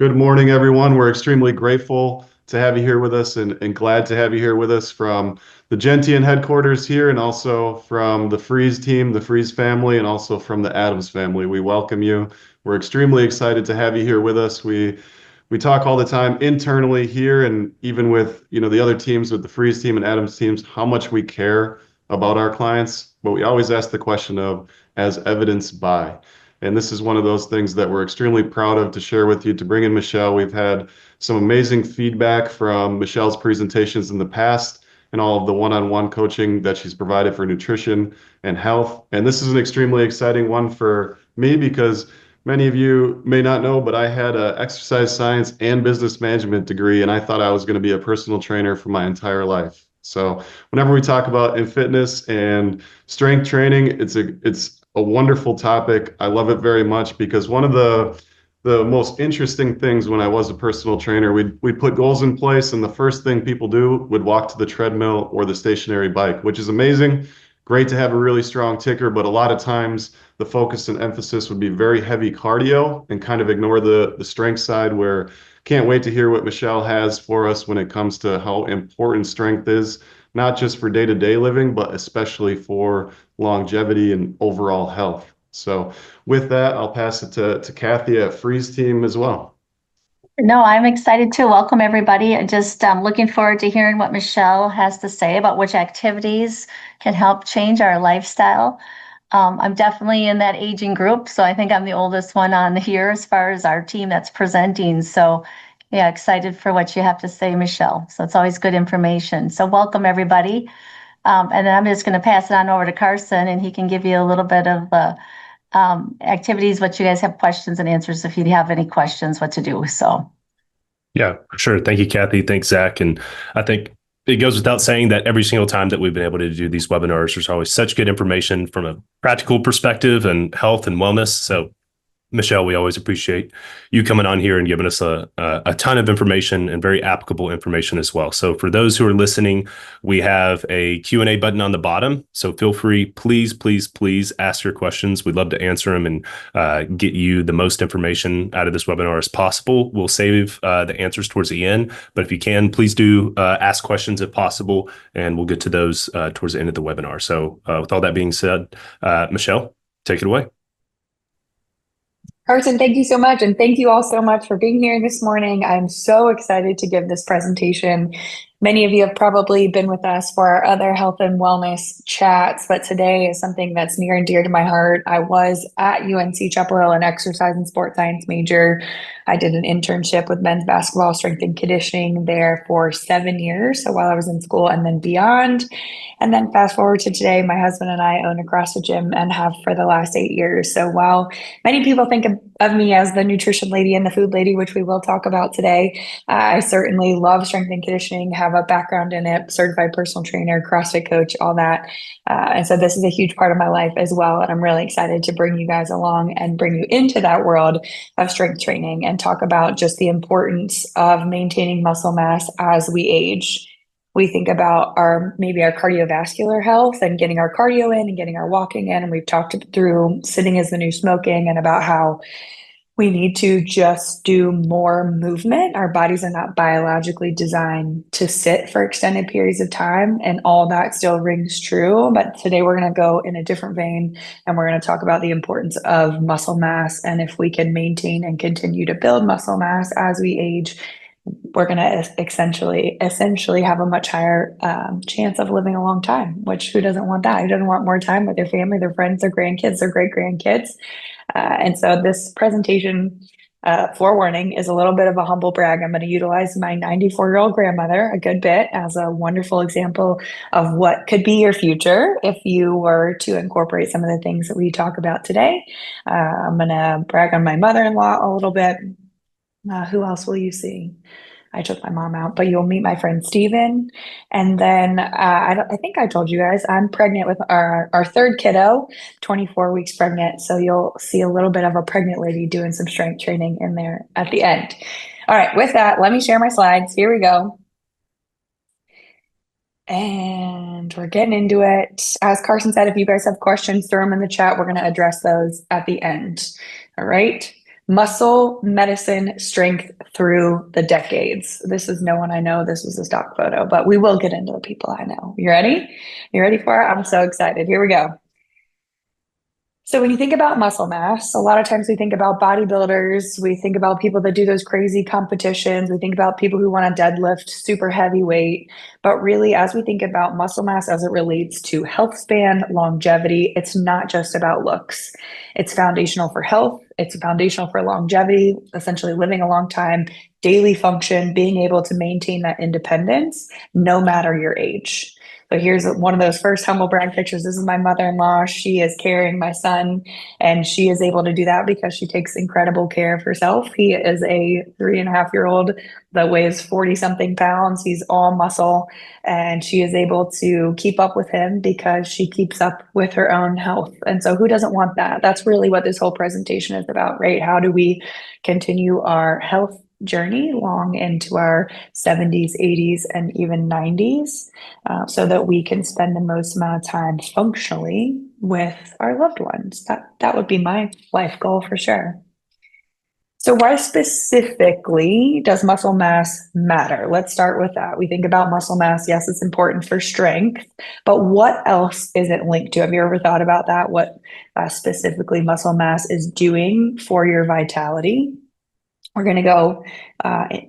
Good morning, everyone. We're extremely grateful to have you here with us and glad to have you here with us from the Gentian headquarters here and also from the Freeze team, the Freeze family, and also from the Adams family. We welcome you. We're extremely excited to have you here with us. We talk all the time internally here and even with, the other teams with the Freeze team and Adams teams, how much we care about our clients, but we always ask the question of as evidenced by. And this is one of those things that we're extremely proud of to share with you, to bring in Michelle. We've had some amazing feedback from Michelle's presentations in the past and all of the one-on-one coaching that she's provided for nutrition and health. And this is an extremely exciting one for me because many of you may not know, but I had an exercise science and business management degree, and I thought I was going to be a personal trainer for my entire life. So whenever we talk about in fitness and strength training, it's a wonderful topic. I love it very much because one of the most interesting things when I was a personal trainer, we'd put goals in place, and the first thing people do would walk to the treadmill or the stationary bike, which is amazing. Great to have a really strong ticker, but a lot of times the focus and emphasis would be very heavy cardio and kind of ignore the strength side, where can't wait to hear what Michelle has for us when it comes to how important strength is, not just for day-to-day living, but especially for longevity and overall health. So with that, I'll pass it to Kathy at Freeze Team as well. No, I'm excited to welcome everybody. Just looking forward to hearing what Michelle has to say about which activities can help change our lifestyle. I'm definitely in that aging group, so I think I'm the oldest one on here as far as our team that's presenting. So yeah, excited for what you have to say, Michelle. So it's always good information. So welcome everybody. And then I'm just going to pass it on over to Carson, and he can give you a little bit of activities, what you guys have questions and answers if you have any questions, what to do. So, yeah, for sure. Thank you, Kathy. Thanks, Zach. And I think it goes without saying that every single time that we've been able to do these webinars, there's always such good information from a practical perspective and health and wellness. So Michelle, we always appreciate you coming on here and giving us a ton of information and very applicable information as well. So for those who are listening, we have a Q&A button on the bottom. So feel free, please, please, please ask your questions. We'd love to answer them and get you the most information out of this webinar as possible. We'll save the answers towards the end, but if you can, please do ask questions if possible, and we'll get to those towards the end of the webinar. So with all that being said, Michelle, take it away. Carson, thank you so much. And thank you all so much for being here this morning. I'm so excited to give this presentation. Many of you have probably been with us for our other health and wellness chats, but today is something that's near and dear to my heart. I was at UNC Chapel Hill, an exercise and sports science major. I did an internship with men's basketball strength and conditioning there for 7 years. So while I was in school and then beyond. And then fast forward to today, my husband and I own a CrossFit gym and have for the last 8 years. So while many people think of me as the nutrition lady and the food lady, which we will talk about today, I certainly love strength and conditioning, have a background in it, certified personal trainer, CrossFit coach, all that. And so this is a huge part of my life as well. And I'm really excited to bring you guys along and bring you into that world of strength training and talk about just the importance of maintaining muscle mass as we age. We think about maybe our cardiovascular health and getting our cardio in and getting our walking in. And we've talked through sitting is the new smoking and about how we need to just do more movement. Our bodies are not biologically designed to sit for extended periods of time, and all that still rings true. But today we're going to go in a different vein, and we're going to talk about the importance of muscle mass. And if we can maintain and continue to build muscle mass as we age, we're going to essentially have a much higher chance of living a long time, which who doesn't want that? Who doesn't want more time with their family, their friends, their grandkids, their great grandkids? And so this presentation, forewarning, is a little bit of a humble brag. I'm going to utilize my 94-year-old grandmother a good bit as a wonderful example of what could be your future if you were to incorporate some of the things that we talk about today. I'm going to brag on my mother-in-law a little bit. Who else will you see? I took my mom out, but you'll meet my friend Steven. And then I think I told you guys I'm pregnant with our third kiddo, 24 weeks pregnant. So you'll see a little bit of a pregnant lady doing some strength training in there at the end. All right, with that, let me share my slides. Here we go. And we're getting into it. As Carson said, if you guys have questions, throw them in the chat. We're going to address those at the end. All right. Muscle medicine strength through the decades. This is no one I know. This was a stock photo, but we will get into the people I know. You ready? You ready for it? I'm so excited. Here we go. So when you think about muscle mass, a lot of times we think about bodybuilders, we think about people that do those crazy competitions, we think about people who want to deadlift super heavy weight. But really, as we think about muscle mass as it relates to health span, longevity, it's not just about looks. It's foundational for health, it's foundational for longevity, essentially living a long time, daily function, being able to maintain that independence no matter your age. So here's one of those first humble brag pictures. This is my mother-in-law. She is carrying my son, and she is able to do that because she takes incredible care of herself. He is a 3.5-year-old that weighs 40 something pounds. He's all muscle, and she is able to keep up with him because she keeps up with her own health. And so who doesn't want that? That's really what this whole presentation is about, right? How do we continue our health journey long into our 70s, 80s, and even 90s, so that we can spend the most amount of time functionally with our loved ones. That would be my life goal for sure. So why specifically does muscle mass matter? Let's start with that. We think about muscle mass. Yes, it's important for strength, but what else is it linked to? Have you ever thought about that? What specifically muscle mass is doing for your vitality? We're going to go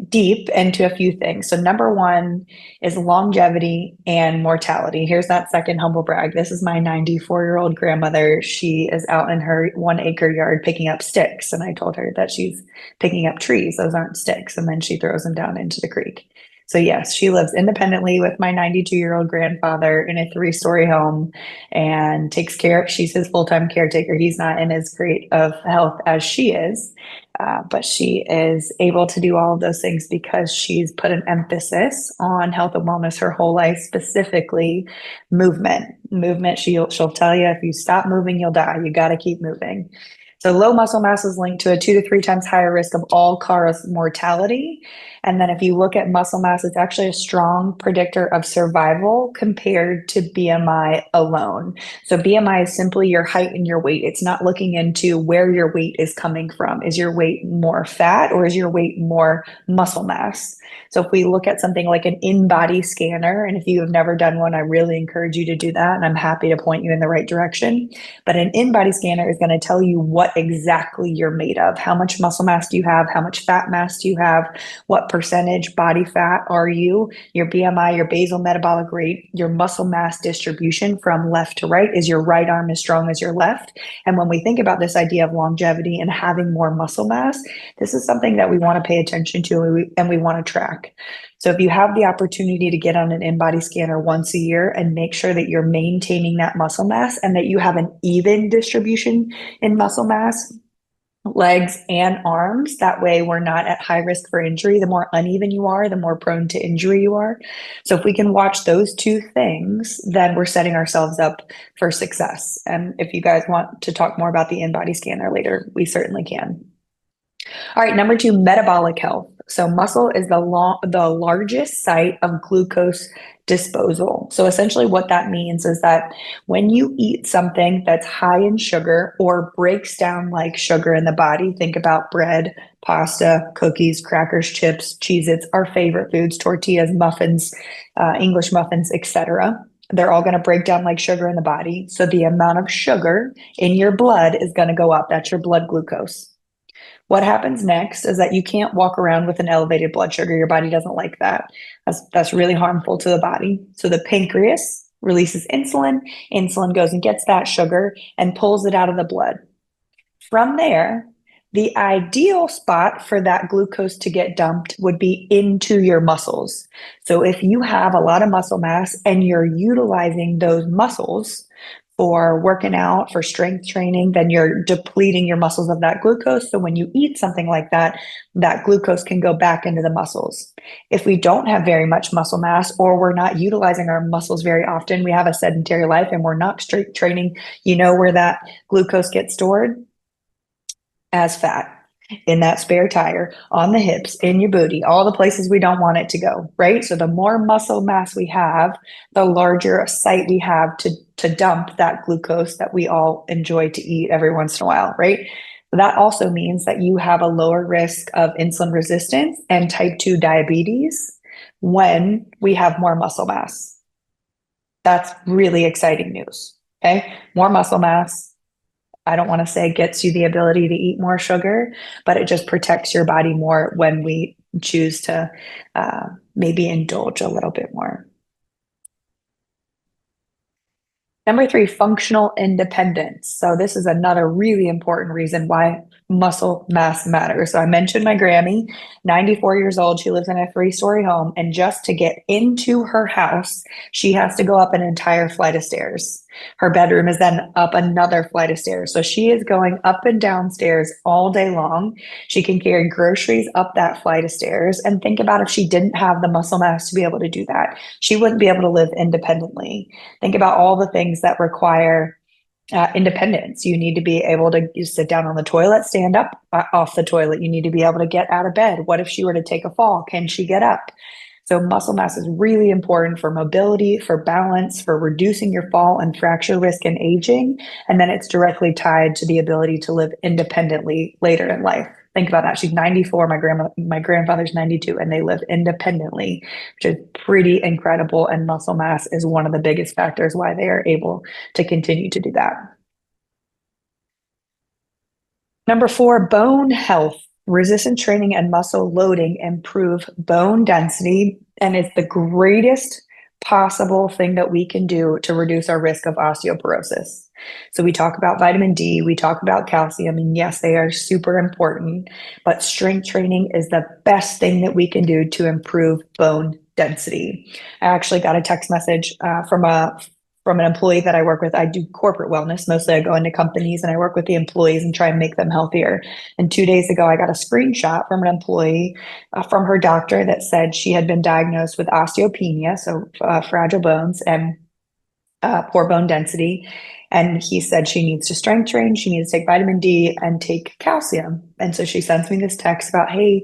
deep into a few things. So number one is longevity and mortality. Here's that second humble brag. This is my 94-year-old grandmother. She is out in her 1-acre yard picking up sticks. And I told her that she's picking up trees. Those aren't sticks. And then she throws them down into the creek. So yes, she lives independently with my 92-year-old grandfather in a 3-story home and takes care. She's his full-time caretaker. He's not in as great of health as she is. But she is able to do all of those things because she's put an emphasis on health and wellness her whole life, specifically movement. Movement, she'll tell you, if you stop moving, you'll die. You got to keep moving. So low muscle mass is linked to a 2 to 3 times higher risk of all-cause mortality. And then if you look at muscle mass, it's actually a strong predictor of survival compared to BMI alone. So BMI is simply your height and your weight. It's not looking into where your weight is coming from. Is your weight more fat or is your weight more muscle mass? So if we look at something like an in-body scanner, and if you have never done one, I really encourage you to do that, and I'm happy to point you in the right direction. But an in-body scanner is going to tell you what exactly you're made of. How much muscle mass do you have? How much fat mass do you have? What percentage body fat are you? Your BMI, your basal metabolic rate, your muscle mass distribution from left to right. Is your right arm as strong as your left? And when we think about this idea of longevity and having more muscle mass, this is something that we want to pay attention to and we want to track. So if you have the opportunity to get on an in-body scanner once a year and make sure that you're maintaining that muscle mass and that you have an even distribution in muscle mass, legs and arms, that way we're not at high risk for injury. The more uneven you are, the more prone to injury you are. So if we can watch those two things, then we're setting ourselves up for success. And if you guys want to talk more about the in-body scanner later, we certainly can. All right, number 2, metabolic health. So muscle is the largest site of glucose disposal. So essentially what that means is that when you eat something that's high in sugar or breaks down like sugar in the body, think about bread, pasta, cookies, crackers, chips, Cheez-Its, our favorite foods, tortillas, muffins, English muffins, etc. They're all going to break down like sugar in the body. So the amount of sugar in your blood is going to go up. That's your blood glucose. What happens next is that you can't walk around with an elevated blood sugar. Your body doesn't like that. That's really harmful to the body. So the pancreas releases insulin. Insulin goes and gets that sugar and pulls it out of the blood. From there, the ideal spot for that glucose to get dumped would be into your muscles. So if you have a lot of muscle mass and you're utilizing those muscles for working out, for strength training, then you're depleting your muscles of that glucose. So when you eat something like that, that glucose can go back into the muscles. If we don't have very much muscle mass or we're not utilizing our muscles very often, we have a sedentary life and we're not strength training, you know where that glucose gets stored? As fat. In that spare tire, on the hips, in your booty, all the places we don't want it to go, right? So the more muscle mass we have, the larger a site we have to dump that glucose that we all enjoy to eat every once in a while, right? That also means that you have a lower risk of insulin resistance and type 2 diabetes when we have more muscle mass. That's really exciting news. Okay. More muscle mass. I don't want to say gets you the ability to eat more sugar, but it just protects your body more when we choose to maybe indulge a little bit more. Number 3, functional independence. So this is another really important reason why muscle mass matters. So I mentioned my Grammy, 94 years old. She lives in a 3-story home. And just to get into her house, she has to go up an entire flight of stairs. Her bedroom is then up another flight of stairs. So she is going up and down stairs all day long. She can carry groceries up that flight of stairs. And think about if she didn't have the muscle mass to be able to do that, she wouldn't be able to live independently. Think about all the things that require independence. You need to be able to sit down on the toilet, stand up off the toilet. You need to be able to get out of bed. What if she were to take a fall? Can she get up? So muscle mass is really important for mobility, for balance, for reducing your fall and fracture risk in aging. And then it's directly tied to the ability to live independently later in life. Think about that. She's 94. My grandfather's 92, and they live independently, which is pretty incredible. And muscle mass is one of the biggest factors why they are able to continue to do that. Number 4, bone health. Resistance training and muscle loading improve bone density and is the greatest possible thing that we can do to reduce our risk of osteoporosis. So we talk about vitamin D, we talk about calcium, and yes, they are super important, but strength training is the best thing that we can do to improve bone density. I actually got a text message from an employee that I work with. I do corporate wellness. Mostly I go into companies and I work with the employees and try and make them healthier. And 2 days ago, I got a screenshot from an employee from her doctor that said she had been diagnosed with osteopenia, so fragile bones and poor bone density. And he said she needs to strength train, she needs to take vitamin D and take calcium. And so she sends me this text about, hey,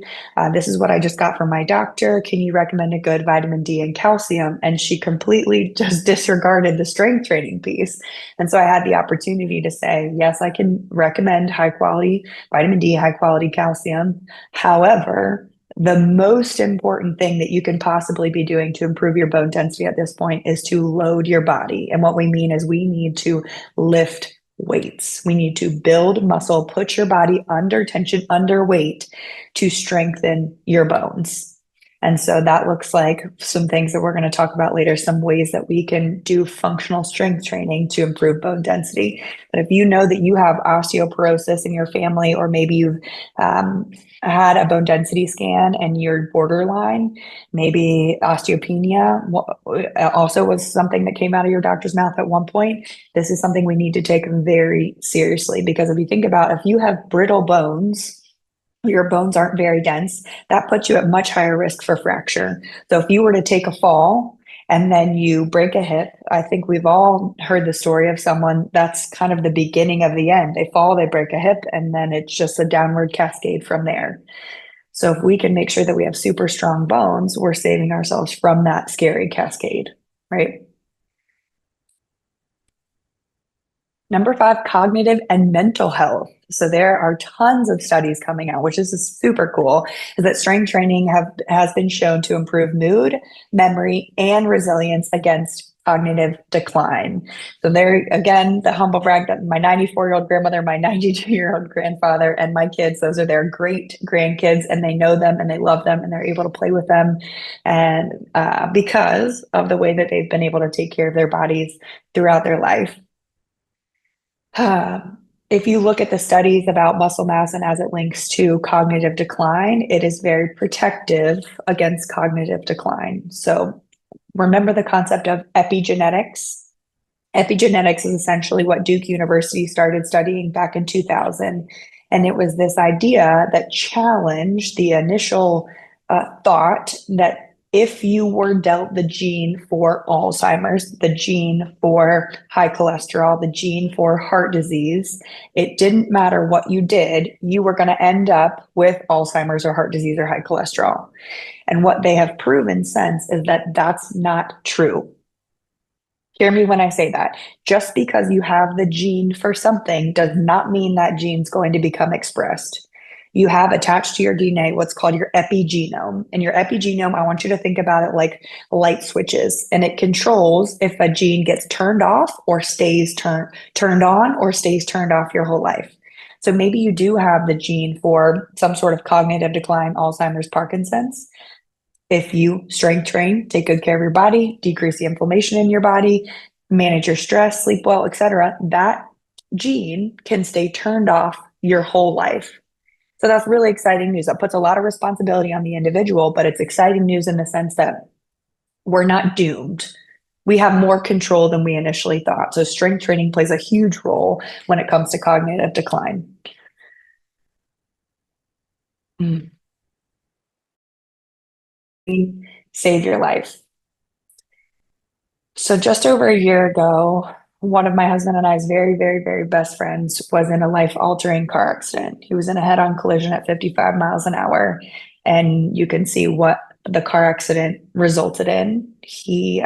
this is what I just got from my doctor. Can you recommend a good vitamin D and calcium? And she completely just disregarded the strength training piece. And so I had the opportunity to say, yes, I can recommend high quality vitamin D, high quality calcium. However, the most important thing that you can possibly be doing to improve your bone density at this point is to load your body. And what we mean is we need to lift weights. We need to build muscle, put your body under tension, under weight to strengthen your bones. And so that looks like some things that we're going to talk about later, some ways that we can do functional strength training to improve bone density. But if you know that you have osteoporosis in your family, or maybe you've had a bone density scan and you're borderline, maybe osteopenia also was something that came out of your doctor's mouth at one point, this is something we need to take very seriously. Because if you think about, if you have brittle bones, your bones aren't very dense, that puts you at much higher risk for fracture. So if you were to take a fall and then you break a hip, I think we've all heard the story of someone that's kind of the beginning of the end. They fall, they break a hip, and then it's just a downward cascade from there. So if we can make sure that we have super strong bones, we're saving ourselves from that scary cascade, right? Number 5, cognitive and mental health. So there are tons of studies coming out, which is super cool, is that strength training has been shown to improve mood, memory, and resilience against cognitive decline. So there, again, the humble brag that my 94-year-old grandmother, my 92-year-old grandfather, and my kids, those are their great grandkids, and they know them and they love them and they're able to play with them. And because of the way that they've been able to take care of their bodies throughout their life. If you look at the studies about muscle mass and as it links to cognitive decline, it is very protective against cognitive decline. So remember the concept of epigenetics. Epigenetics is essentially what Duke University started studying back in 2000. And it was this idea that challenged the initial thought that if you were dealt the gene for Alzheimer's, the gene for high cholesterol, the gene for heart disease, it didn't matter what you did, you were going to end up with Alzheimer's or heart disease or high cholesterol. And what they have proven since is that that's not true. Hear me when I say that. Just because you have the gene for something does not mean that gene's going to become expressed. You have attached to your DNA what's called your epigenome. And your epigenome, I want you to think about it like light switches, and it controls if a gene gets turned off or stays turned on or stays turned off your whole life. So maybe you do have the gene for some sort of cognitive decline, Alzheimer's, Parkinson's. If you strength train, take good care of your body, decrease the inflammation in your body, manage your stress, sleep well, etc., that gene can stay turned off your whole life. So that's really exciting news. That puts a lot of responsibility on the individual, but it's exciting news in the sense that we're not doomed. We have more control than we initially thought. So strength training plays a huge role when it comes to cognitive decline. Save your life. So just over a year ago, one of my husband and I's very, very, very best friends was in a life-altering car accident. He was in a head-on collision at 55 miles an hour, and you can see what the car accident resulted in. He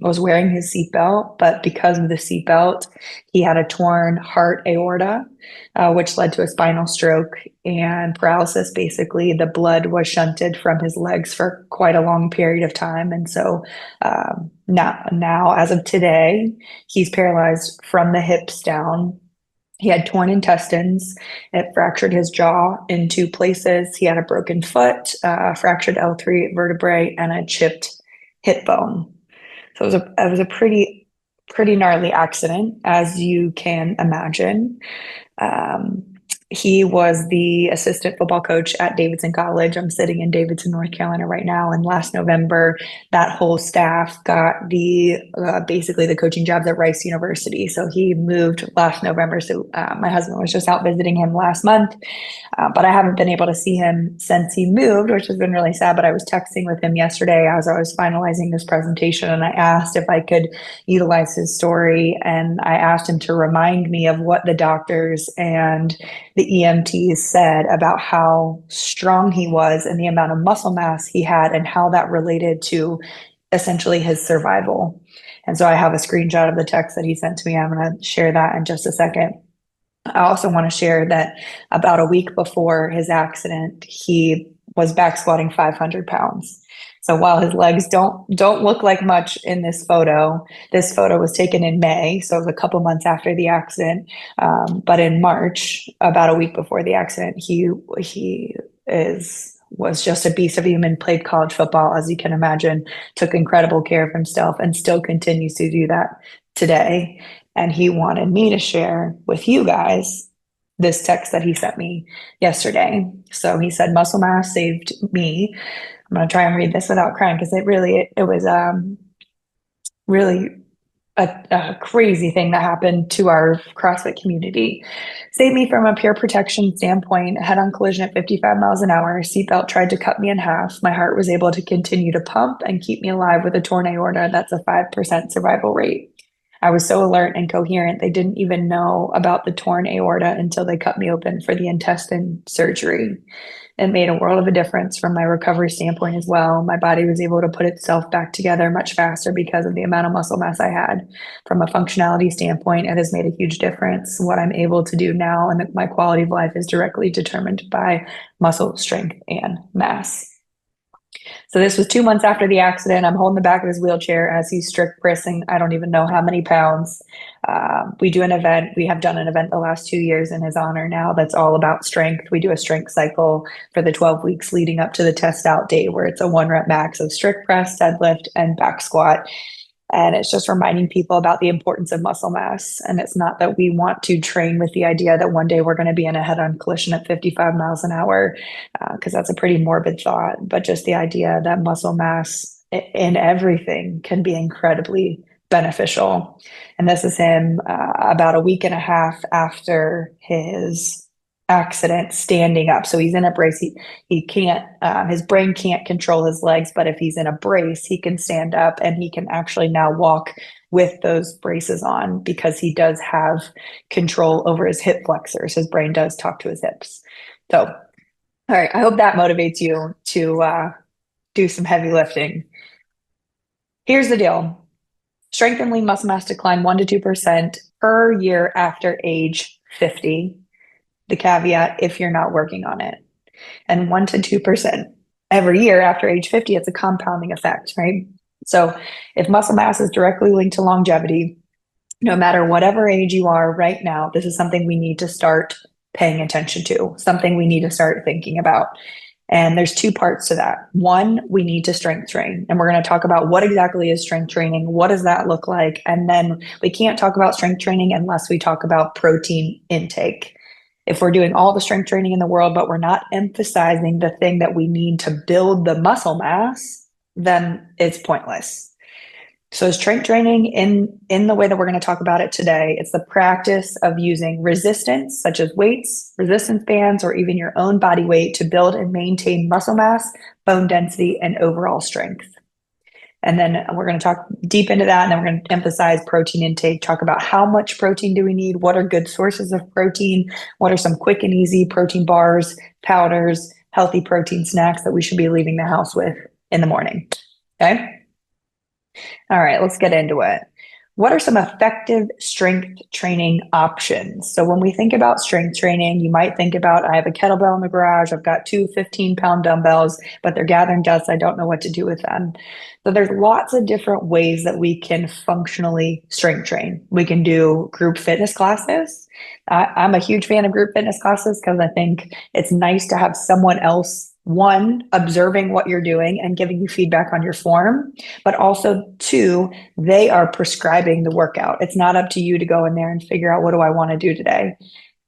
was wearing his seatbelt, but because of the seatbelt, he had a torn heart aorta, which led to a spinal stroke and paralysis. Basically, the blood was shunted from his legs for quite a long period of time. And so now, as of today, he's paralyzed from the hips down. He had torn intestines. It fractured his jaw in 2 places. He had a broken foot, fractured L3 vertebrae, and a chipped hip bone. So it was a pretty gnarly accident, as you can imagine. He was the assistant football coach at Davidson College. I'm sitting in Davidson, North Carolina right now. And last November, that whole staff got basically the coaching jobs at Rice University. So he moved last November. So my husband was just out visiting him last month, but I haven't been able to see him since he moved, which has been really sad. But I was texting with him yesterday as I was finalizing this presentation, and I asked if I could utilize his story. And I asked him to remind me of what the doctors and the EMTs said about how strong he was and the amount of muscle mass he had and how that related to essentially his survival. And so I have a screenshot of the text that he sent to me. I'm going to share that in just a second. I also want to share that about a week before his accident, he was back squatting 500 pounds. So while his legs don't look like much in this photo was taken in May, so it was a couple months after the accident. But in March, about a week before the accident, he was just a beast of a human, played college football, as you can imagine, took incredible care of himself, and still continues to do that today. And he wanted me to share with you guys this text that he sent me yesterday. So he said, "Muscle mass saved me." I'm going to try and read this without crying, because it was really a crazy thing that happened to our CrossFit community. "Saved me from a pure protection standpoint. Head-on collision at 55 miles an hour. Seatbelt tried to cut me in half. My heart was able to continue to pump and keep me alive with a torn aorta. That's a 5% survival rate. I was so alert and coherent, they didn't even know about the torn aorta until they cut me open for the intestine surgery. It made a world of a difference from my recovery standpoint as well. My body was able to put itself back together much faster because of the amount of muscle mass I had. From a functionality standpoint, it has made a huge difference. What I'm able to do now and my quality of life is directly determined by muscle strength and mass." So this was 2 months after the accident. I'm holding the back of his wheelchair as he's strict pressing, I don't even know how many pounds. We do an event. We have done an event the last 2 years in his honor now that's all about strength. We do a strength cycle for the 12 weeks leading up to the test out date, where it's a 1 rep max of strict press, deadlift, and back squat. And it's just reminding people about the importance of muscle mass. And it's not that we want to train with the idea that one day we're going to be in a head-on collision at 55 miles an hour, because that's a pretty morbid thought, but just the idea that muscle mass in everything can be incredibly beneficial. And this is him about a week and a half after his accident, standing up. So he's in a brace. He can't, his brain can't control his legs, but if he's in a brace, he can stand up and he can actually now walk with those braces on, because he does have control over his hip flexors. His brain does talk to his hips. So, all right, I hope that motivates you to do some heavy lifting. Here's the deal. Strength and lean muscle mass decline 1 to 2% per year after age 50. The caveat, if you're not working on it. And 1 to 2% every year after age 50, it's a compounding effect, right? So if muscle mass is directly linked to longevity, no matter whatever age you are right now, this is something we need to start paying attention to, something we need to start thinking about. And there's two parts to that. One, we need to strength train. And we're going to talk about what exactly is strength training? What does that look like? And then we can't talk about strength training unless we talk about protein intake. If we're doing all the strength training in the world, but we're not emphasizing the thing that we need to build the muscle mass, then it's pointless. So strength training in the way that we're going to talk about it today, it's the practice of using resistance, such as weights, resistance bands, or even your own body weight to build and maintain muscle mass, bone density, and overall strength. And then we're going to talk deep into that, and then we're going to emphasize protein intake, talk about how much protein do we need, what are good sources of protein, what are some quick and easy protein bars, powders, healthy protein snacks that we should be leaving the house with in the morning. Okay? All right, let's get into it. What are some effective strength training options? So when we think about strength training, you might think about, I have a kettlebell in the garage, I've got two 15-pound dumbbells, but they're gathering dust, I don't know what to do with them. So there's lots of different ways that we can functionally strength train. We can do group fitness classes. I'm a huge fan of group fitness classes because I think it's nice to have someone else, one, observing what you're doing and giving you feedback on your form, but also two, they are prescribing the workout. It's not up to you to go in there and figure out, what do I want to do today?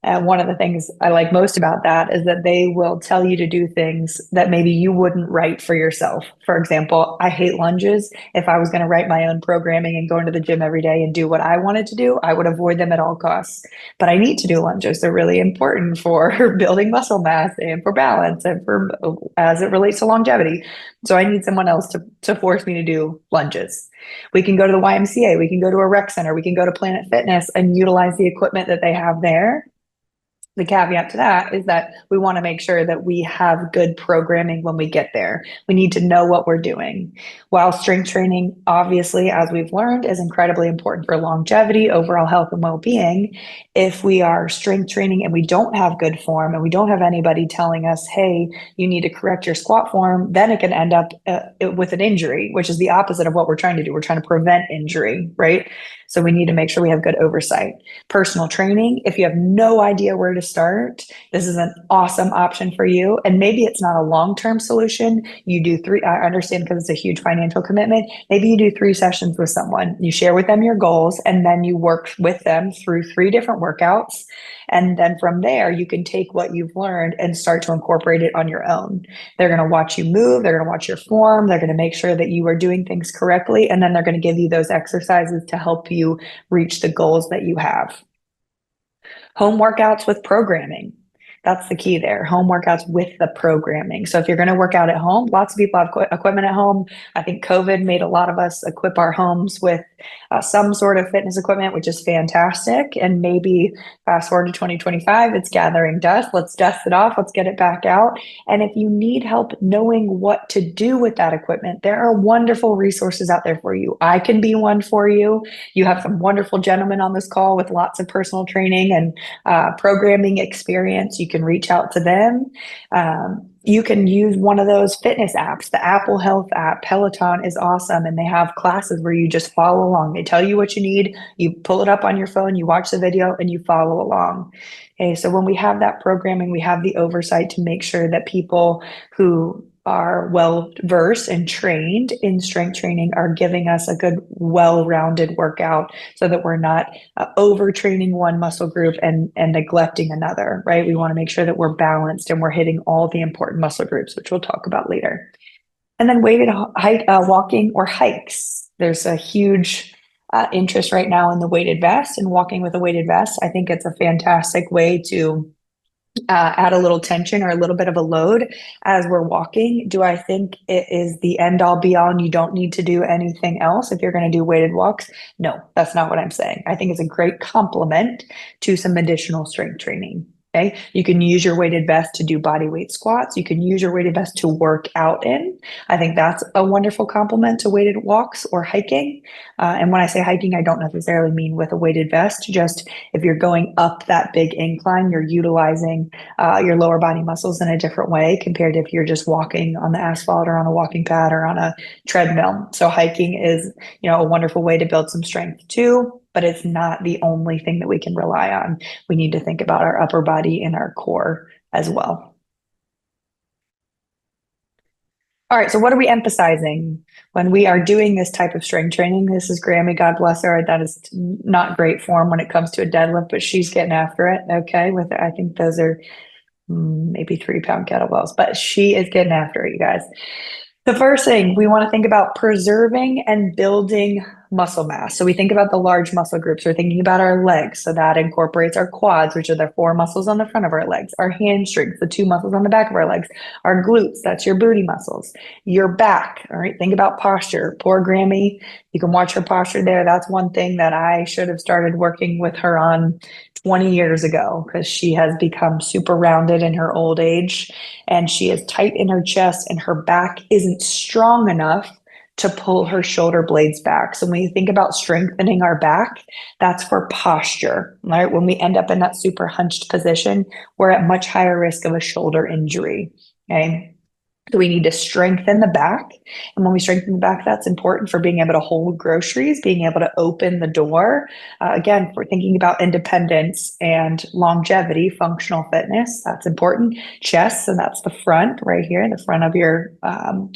And one of the things I like most about that is that they will tell you to do things that maybe you wouldn't write for yourself. For example, I hate lunges. If I was going to write my own programming and go into the gym every day and do what I wanted to do, I would avoid them at all costs. But I need to do lunges. They're really important for building muscle mass and for balance and for as it relates to longevity. So I need someone else to force me to do lunges. We can go to the YMCA. We can go to a rec center. We can go to Planet Fitness and utilize the equipment that they have there. The caveat to that is that we want to make sure that we have good programming when we get there. We need to know what we're doing. While strength training, obviously, as we've learned, is incredibly important for longevity, overall health, and well-being, if we are strength training and we don't have good form and we don't have anybody telling us, hey, you need to correct your squat form, then it can end up with an injury, which is the opposite of what we're trying to do. We're trying to prevent injury, right? So we need to make sure we have good oversight. Personal training, if you have no idea where to start, this is an awesome option for you. And maybe it's not a long-term solution. You do three, I understand because it's a huge financial commitment. Maybe you do 3 sessions with someone. You share with them your goals, and then you work with them through 3 different workouts. And then from there, you can take what you've learned and start to incorporate it on your own. They're going to watch you move. They're going to watch your form. They're going to make sure that you are doing things correctly. And then they're going to give you those exercises to help you reach the goals that you have. Home workouts with programming. That's the key there. Home workouts with the programming. So if you're going to work out at home, lots of people have equipment at home. I think COVID made a lot of us equip our homes with some sort of fitness equipment, which is fantastic. And maybe fast forward to 2025, it's gathering dust. Let's dust it off. Let's get it back out. And if you need help knowing what to do with that equipment, there are wonderful resources out there for you. I can be one for you. You have some wonderful gentlemen on this call with lots of personal training and programming experience. You can reach out to them. You can use one of those fitness apps. The Apple Health app, Peloton, is awesome. And they have classes where you just follow along. They tell you what you need. You pull it up on your phone, you watch the video, and you follow along. Okay, so when we have that programming, we have the oversight to make sure that people who are well-versed and trained in strength training are giving us a good, well-rounded workout so that we're not overtraining one muscle group and neglecting another, right? We want to make sure that we're balanced and we're hitting all the important muscle groups, which we'll talk about later. And then weighted walking or hikes. There's a huge interest right now in the weighted vest and walking with a weighted vest. I think it's a fantastic way to add a little tension or a little bit of a load as we're walking. Do I think it is the end all be all and you don't need to do anything else if you're going to do weighted walks? No, that's not what I'm saying. I think it's a great complement to some additional strength training. Okay. You can use your weighted vest to do body weight squats. You can use your weighted vest to work out in. I think that's a wonderful complement to weighted walks or hiking. And when I say hiking, I don't necessarily mean with a weighted vest. Just if you're going up that big incline, you're utilizing your lower body muscles in a different way compared to if you're just walking on the asphalt or on a walking pad or on a treadmill. So hiking is, a wonderful way to build some strength too, but it's not the only thing that we can rely on. We need to think about our upper body and our core as well. All right, so what are we emphasizing when we are doing this type of strength training? This is Grammy, God bless her. That is not great form when it comes to a deadlift, but she's getting after it. Okay, I think those are maybe 3-pound kettlebells, but she is getting after it, you guys. The first thing we want to think about preserving and building muscle mass. So we think about the large muscle groups. We're thinking about our legs. So that incorporates our quads, which are the 4 muscles on the front of our legs, our hamstrings, the 2 muscles on the back of our legs, our glutes, that's your booty muscles, your back. All right. Think about posture. Poor Grammy. You can watch her posture there. That's one thing that I should have started working with her on 20 years ago, because she has become super rounded in her old age and she is tight in her chest and her back isn't strong enough to pull her shoulder blades back. So when you think about strengthening our back, that's for posture, right? When we end up in that super hunched position, we're at much higher risk of a shoulder injury, okay? So we need to strengthen the back. And when we strengthen the back, that's important for being able to hold groceries, being able to open the door. Again, if we're thinking about independence and longevity, functional fitness, that's important. Chest, and that's the front right here, the front of your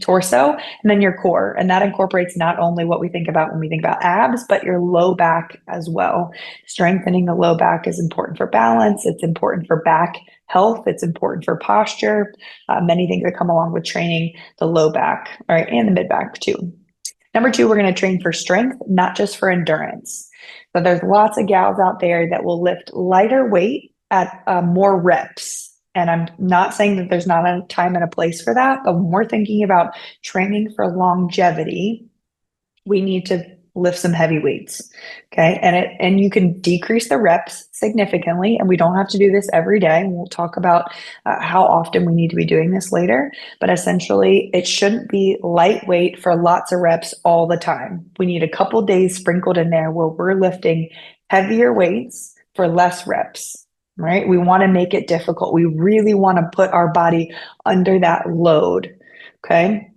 torso, and then your core. And that incorporates not only what we think about when we think about abs, but your low back as well. Strengthening the low back is important for balance. It's important for back health. It's important for posture. Many things that come along with training the low back, all right, and the mid back too. Number 2, we're going to train for strength, not just for endurance. So there's lots of gals out there that will lift lighter weight at more reps. And I'm not saying that there's not a time and a place for that, but when we're thinking about training for longevity, we need to lift some heavy weights. Okay. And you can decrease the reps significantly. And we don't have to do this every day. And we'll talk about how often we need to be doing this later. But essentially, it shouldn't be lightweight for lots of reps all the time. We need a couple days sprinkled in there where we're lifting heavier weights for less reps. Right? We want to make it difficult. We really want to put our body under that load. Okay.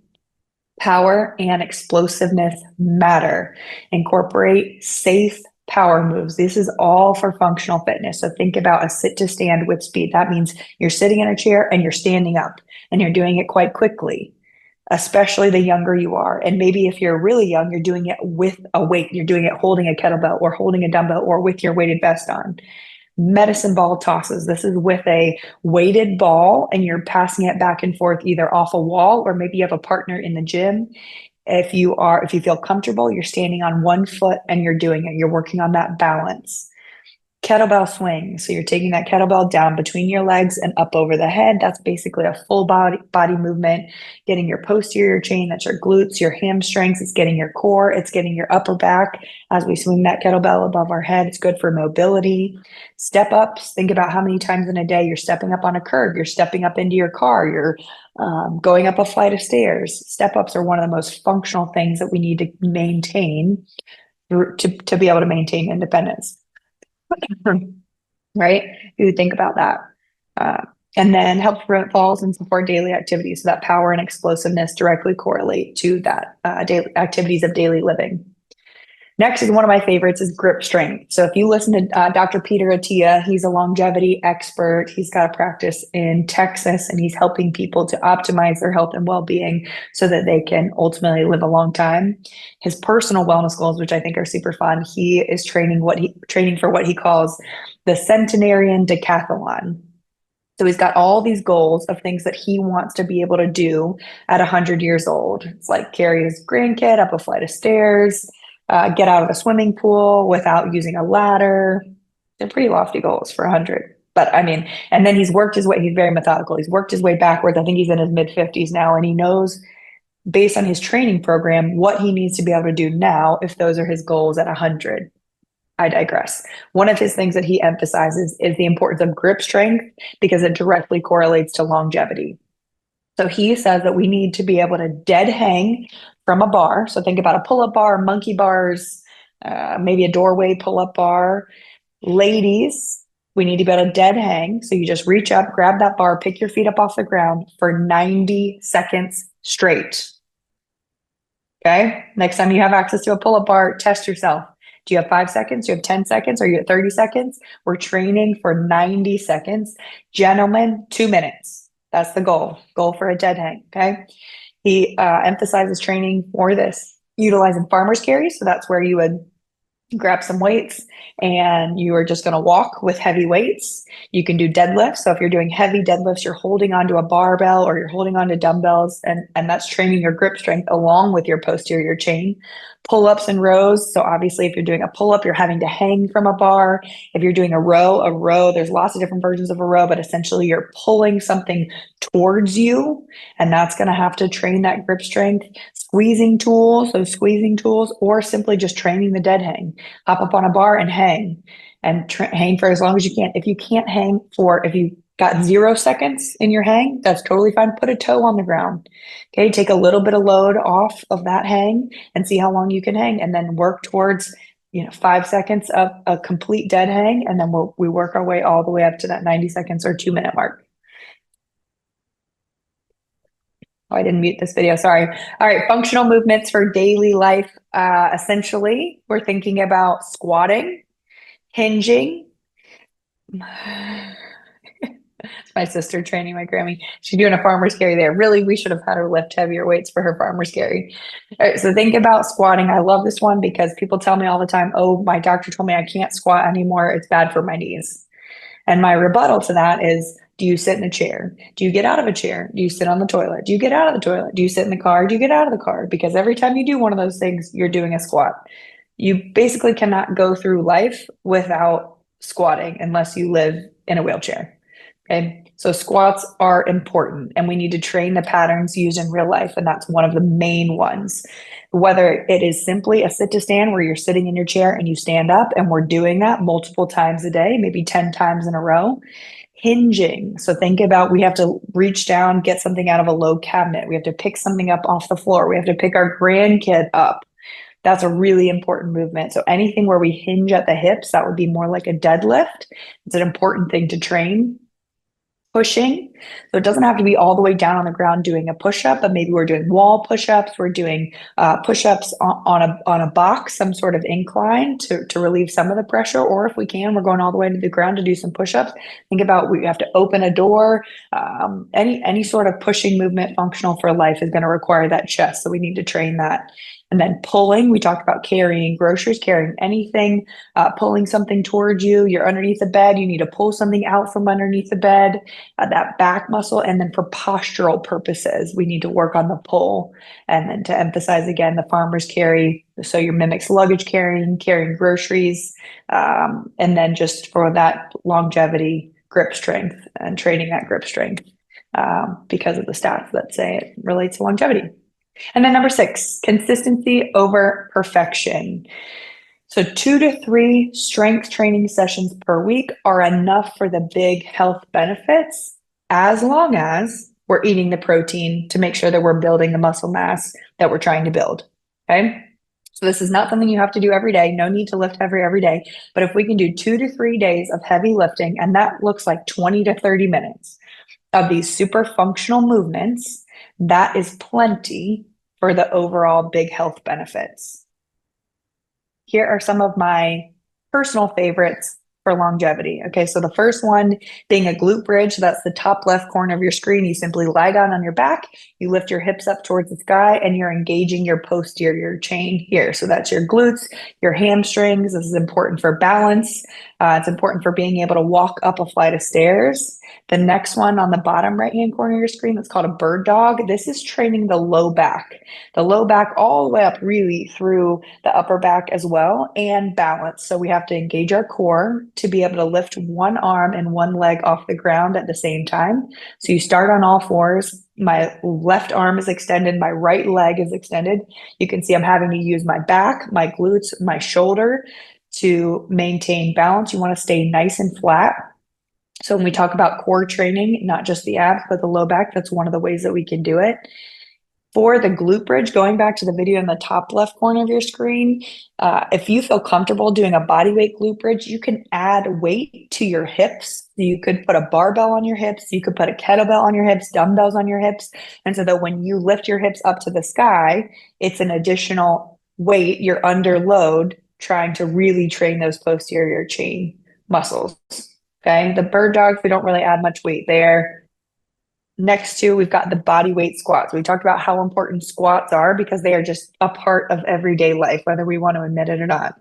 Power and explosiveness matter. Incorporate safe power moves. This is all for functional fitness. So think about a sit to stand with speed. That means you're sitting in a chair and you're standing up and you're doing it quite quickly, especially the younger you are. And maybe if you're really young, you're doing it with a weight. You're doing it holding a kettlebell or holding a dumbbell or with your weighted vest on. Medicine ball tosses. This is with a weighted ball and you're passing it back and forth either off a wall or maybe you have a partner in the gym. If you feel comfortable, you're standing on one foot and you're doing it. You're working on that balance. Kettlebell swing. So you're taking that kettlebell down between your legs and up over the head. That's basically a full body movement, getting your posterior chain, that's your glutes, your hamstrings. It's getting your core. It's getting your upper back as we swing that kettlebell above our head. It's good for mobility. Step ups. Think about how many times in a day you're stepping up on a curb. You're stepping up into your car. You're going up a flight of stairs. Step ups are one of the most functional things that we need to maintain to be able to maintain independence. Right? You think about that. And then help prevent falls and support daily activities. So that power and explosiveness directly correlate to that daily activities of daily living. Next is one of my favorites is grip strength. So if you listen to Dr. Peter Attia, he's a longevity expert. He's got a practice in Texas and he's helping people to optimize their health and well-being so that they can ultimately live a long time. His personal wellness goals, which I think are super fun, he is training for what he calls the centenarian decathlon. So he's got all these goals of things that he wants to be able to do at 100 years old. It's like carry his grandkid up a flight of stairs, get out of a swimming pool without using a ladder. They're pretty lofty goals for 100. But I mean, and then he's worked his way, he's very methodical. He's worked his way backwards. I think he's in his mid 50s now, and he knows based on his training program what he needs to be able to do now if those are his goals at 100. I digress. One of his things that he emphasizes is the importance of grip strength because it directly correlates to longevity. So he says that we need to be able to dead hang from a bar. So think about a pull-up bar, monkey bars, maybe a doorway pull-up bar. Ladies, we need to be able to dead hang. So you just reach up, grab that bar, pick your feet up off the ground for 90 seconds straight. Okay. Next time you have access to a pull-up bar, test yourself. Do you have 5 seconds? Do you have 10 seconds? Are you at 30 seconds? We're training for 90 seconds. Gentlemen, 2 minutes. That's the goal for a dead hang. Okay. He emphasizes training for this, utilizing farmer's carry. So that's where you would grab some weights and you are just going to walk with heavy weights. You can do deadlifts. So if you're doing heavy deadlifts, you're holding onto a barbell or you're holding onto dumbbells, and that's training your grip strength along with your posterior chain. Pull-ups and rows. So obviously if you're doing a pull-up, you're having to hang from a bar. If you're doing a row, there's lots of different versions of a row, but essentially you're pulling something towards you, and that's going to have to train that grip strength. Squeezing tools, or simply just training the dead hang. Hop up on a bar and hang, and hang for as long as you can. If you can't hang if you got 0 seconds in your hang, that's totally fine. Put a toe on the ground. Okay, take a little bit of load off of that hang and see how long you can hang, and then work towards 5 seconds of a complete dead hang, and then we work our way all the way up to that 90 seconds or 2 minute mark. Oh, I didn't mute this video, sorry. All right, functional movements for daily life. Essentially, we're thinking about squatting, hinging. My sister training my Grammy. She's doing a farmer's carry there. Really, we should have had her lift heavier weights for her farmer's carry. All right, so think about squatting. I love this one because people tell me all the time, oh, my doctor told me I can't squat anymore. It's bad for my knees. And my rebuttal to that is, do you sit in a chair? Do you get out of a chair? Do you sit on the toilet? Do you get out of the toilet? Do you sit in the car? Do you get out of the car? Because every time you do one of those things, you're doing a squat. You basically cannot go through life without squatting unless you live in a wheelchair. Okay, so squats are important, and we need to train the patterns used in real life, and that's one of the main ones. Whether it is simply a sit to stand where you're sitting in your chair and you stand up, and we're doing that multiple times a day, maybe 10 times in a row. Hinging. So think about, we have to reach down, get something out of a low cabinet. We have to pick something up off the floor. We have to pick our grandkid up. That's a really important movement. So anything where we hinge at the hips, that would be more like a deadlift. It's an important thing to train. Pushing. So it doesn't have to be all the way down on the ground doing a push-up, but maybe we're doing wall push-ups. We're doing push-ups on a box, some sort of incline to relieve some of the pressure. Or if we can, we're going all the way to the ground to do some push-ups. Think about, we have to open a door. Any sort of pushing movement functional for life is going to require that chest. So we need to train that. And then pulling, we talked about carrying groceries, carrying anything, pulling something towards you. You're underneath the bed. You need to pull something out from underneath the bed, that back muscle. And then for postural purposes, we need to work on the pull. And then to emphasize again, the farmer's carry. So your mimics luggage carrying groceries. And then just for that longevity, grip strength and training that grip strength because of the stats that say it relates to longevity. And then number 6, consistency over perfection. So 2 to 3 strength training sessions per week are enough for the big health benefits, as long as we're eating the protein to make sure that we're building the muscle mass that we're trying to build. Okay. So this is not something you have to do every day. No need to lift heavy every day. But if we can do 2 to 3 days of heavy lifting, and that looks like 20 to 30 minutes of these super functional movements, that is plenty for the overall big health benefits. Here are some of my personal favorites for longevity. Okay, so the first one being a glute bridge. That's the top left corner of your screen. You simply lie down on your back, you lift your hips up towards the sky, and you're engaging your posterior chain here. So that's your glutes, your hamstrings. This is important for balance. It's important for being able to walk up a flight of stairs. The next one on the bottom right-hand corner of your screen, that's called a bird dog. This is training the low back all the way up really through the upper back as well, and balance. So we have to engage our core to be able to lift one arm and one leg off the ground at the same time. So you start on all fours. My left arm is extended, my right leg is extended. You can see I'm having to use my back, my glutes, my shoulder to maintain balance. You want to stay nice and flat. So when we talk about core training, not just the abs, but the low back, that's one of the ways that we can do it. For the glute bridge, going back to the video in the top left corner of your screen, if you feel comfortable doing a body weight glute bridge, you can add weight to your hips. You could put a barbell on your hips. You could put a kettlebell on your hips, dumbbells on your hips. And so that when you lift your hips up to the sky, it's an additional weight. You're under load trying to really train those posterior chain muscles. Okay. The bird dogs, we don't really add much weight there. Next to, we've got the body weight squats. We talked about how important squats are because they are just a part of everyday life, whether we want to admit it or not.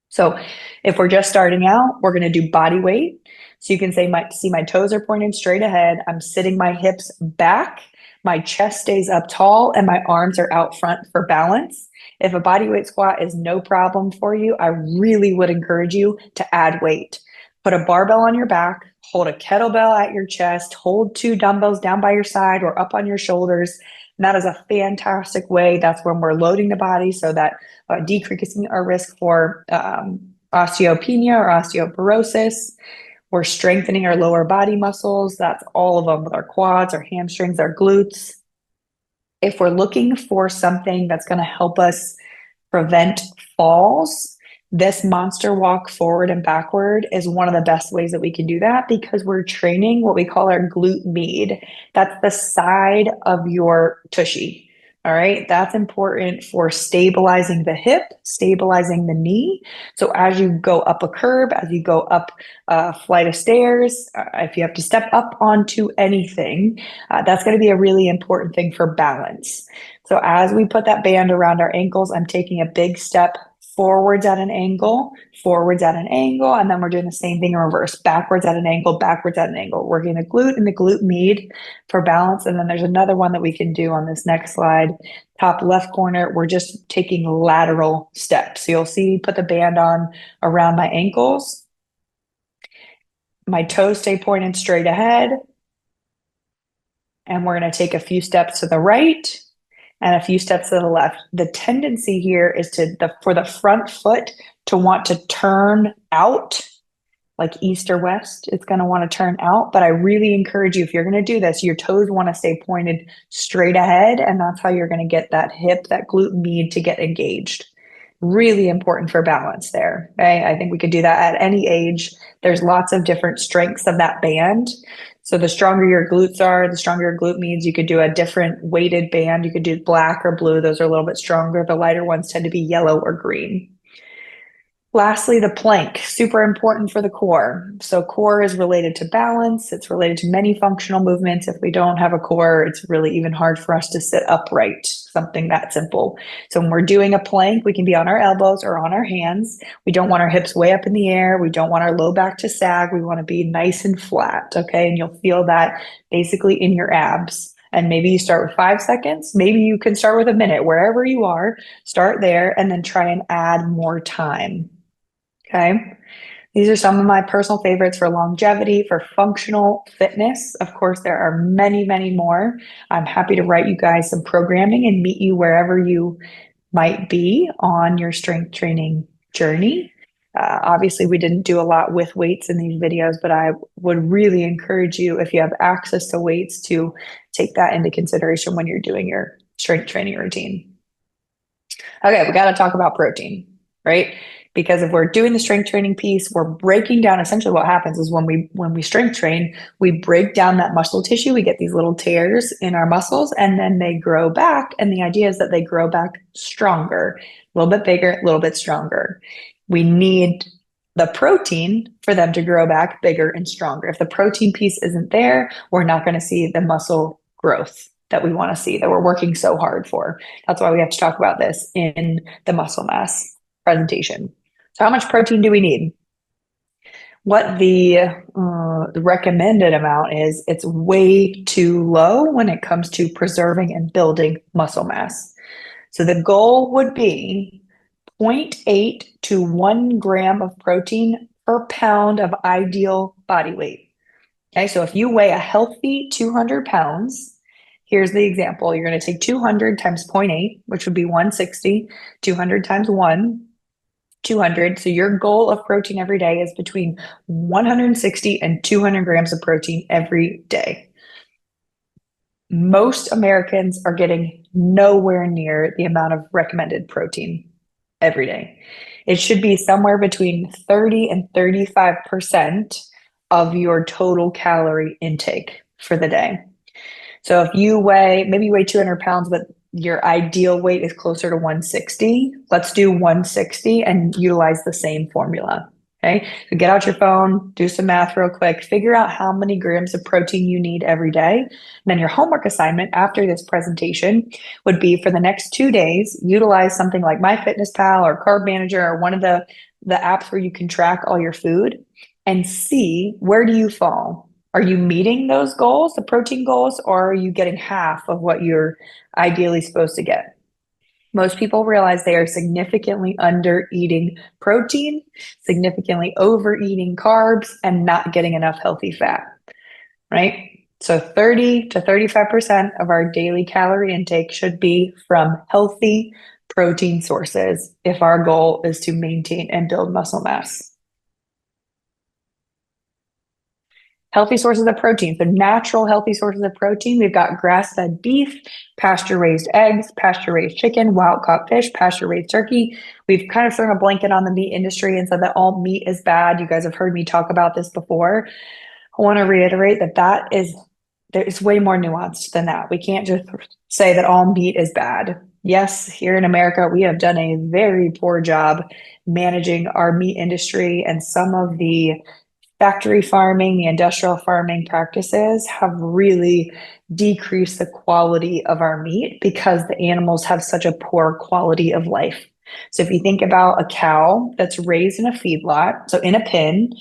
So if we're just starting out, we're going to do body weight. So you can see my toes are pointed straight ahead. I'm sitting my hips back. My chest stays up tall and my arms are out front for balance. If a body weight squat is no problem for you, I really would encourage you to add weight. Put a barbell on your back, hold a kettlebell at your chest, hold 2 dumbbells down by your side or up on your shoulders. And that is a fantastic way. That's when we're loading the body so that decreasing our risk for osteopenia or osteoporosis. We're strengthening our lower body muscles. That's all of them with our quads, our hamstrings, our glutes. If we're looking for something that's going to help us prevent falls, this monster walk forward and backward is one of the best ways that we can do that because we're training what we call our glute med. That's the side of your tushy. All right. That's important for stabilizing the hip, stabilizing the knee. So as you go up a curb, as you go up a flight of stairs, if you have to step up onto anything, that's going to be a really important thing for balance. So as we put that band around our ankles, I'm taking a big step forwards at an angle, and then we're doing the same thing in reverse, backwards at an angle, working the glute and the glute med for balance. And then there's another one that we can do on this next slide, top left corner. We're just taking lateral steps. So you'll see, put the band on around my ankles. My toes stay pointed straight ahead. And we're going to take a few steps to the right and a few steps to the left. The tendency here is for the front foot to want to turn out, like east or west. It's going to want to turn out. But I really encourage you, if you're going to do this, your toes want to stay pointed straight ahead. And that's how you're going to get that hip, that glute med to get engaged. Really important for balance there. Okay? I think we could do that at any age. There's lots of different strengths of that band. So the stronger your glutes are, the stronger your glute means you could do a different weighted band. You could do black or blue. Those are a little bit stronger. The lighter ones tend to be yellow or green. Lastly, the plank, super important for the core. So core is related to balance. It's related to many functional movements. If we don't have a core, it's really even hard for us to sit upright, something that simple. So when we're doing a plank, we can be on our elbows or on our hands. We don't want our hips way up in the air. We don't want our low back to sag. We want to be nice and flat, okay? And you'll feel that basically in your abs. And maybe you start with 5 seconds. Maybe you can start with a minute. Wherever you are, start there and then try and add more time. Okay. These are some of my personal favorites for longevity, for functional fitness. Of course, there are many, many more. I'm happy to write you guys some programming and meet you wherever you might be on your strength training journey. Obviously, we didn't do a lot with weights in these videos, but I would really encourage you, if you have access to weights, to take that into consideration when you're doing your strength training routine. Okay, we got to talk about protein, right? Because if we're doing the strength training piece, we're breaking down, essentially what happens is when we strength train, we break down that muscle tissue, we get these little tears in our muscles, and then they grow back. And the idea is that they grow back stronger, a little bit bigger, a little bit stronger. We need the protein for them to grow back bigger and stronger. If the protein piece isn't there, we're not going to see the muscle growth that we want to see, that we're working so hard for. That's why we have to talk about this in the muscle mass presentation. So how much protein do we need? What the recommended amount is, it's way too low when it comes to preserving and building muscle mass. So the goal would be 0.8 to 1 gram of protein per pound of ideal body weight. Okay, so if you weigh a healthy 200 pounds, here's the example. You're going to take 200 times 0.8, which would be 160, 200 times 1. 200. So your goal of protein every day is between 160 and 200 grams of protein every day. Most Americans are getting nowhere near the amount of recommended protein every day. It should be somewhere between 30 and 35% of your total calorie intake for the day. So if you maybe you weigh 200 pounds, but your ideal weight is closer to 160, let's do 160 and utilize the same formula. Okay, so get out your phone, do some math real quick, figure out how many grams of protein you need every day. And then your homework assignment after this presentation would be for the next 2 days, utilize something like MyFitnessPal or Carb Manager or one of the apps where you can track all your food and see where do you fall. Are you meeting those goals, the protein goals, or are you getting half of what you're ideally supposed to get? Most people realize they are significantly under eating protein, significantly overeating carbs, and not getting enough healthy fat, right? So 30 to 35% of our daily calorie intake should be from healthy protein sources if our goal is to maintain and build muscle mass. Healthy sources of protein. So natural healthy sources of protein. We've got grass-fed beef, pasture-raised eggs, pasture-raised chicken, wild-caught fish, pasture-raised turkey. We've kind of thrown a blanket on the meat industry and said that all meat is bad. You guys have heard me talk about this before. I want to reiterate that there's way more nuanced than that. We can't just say that all meat is bad. Yes, here in America, we have done a very poor job managing our meat industry, and some of the factory farming, the industrial farming practices have really decreased the quality of our meat because the animals have such a poor quality of life. So if you think about a cow that's raised in a feedlot, so in a pen,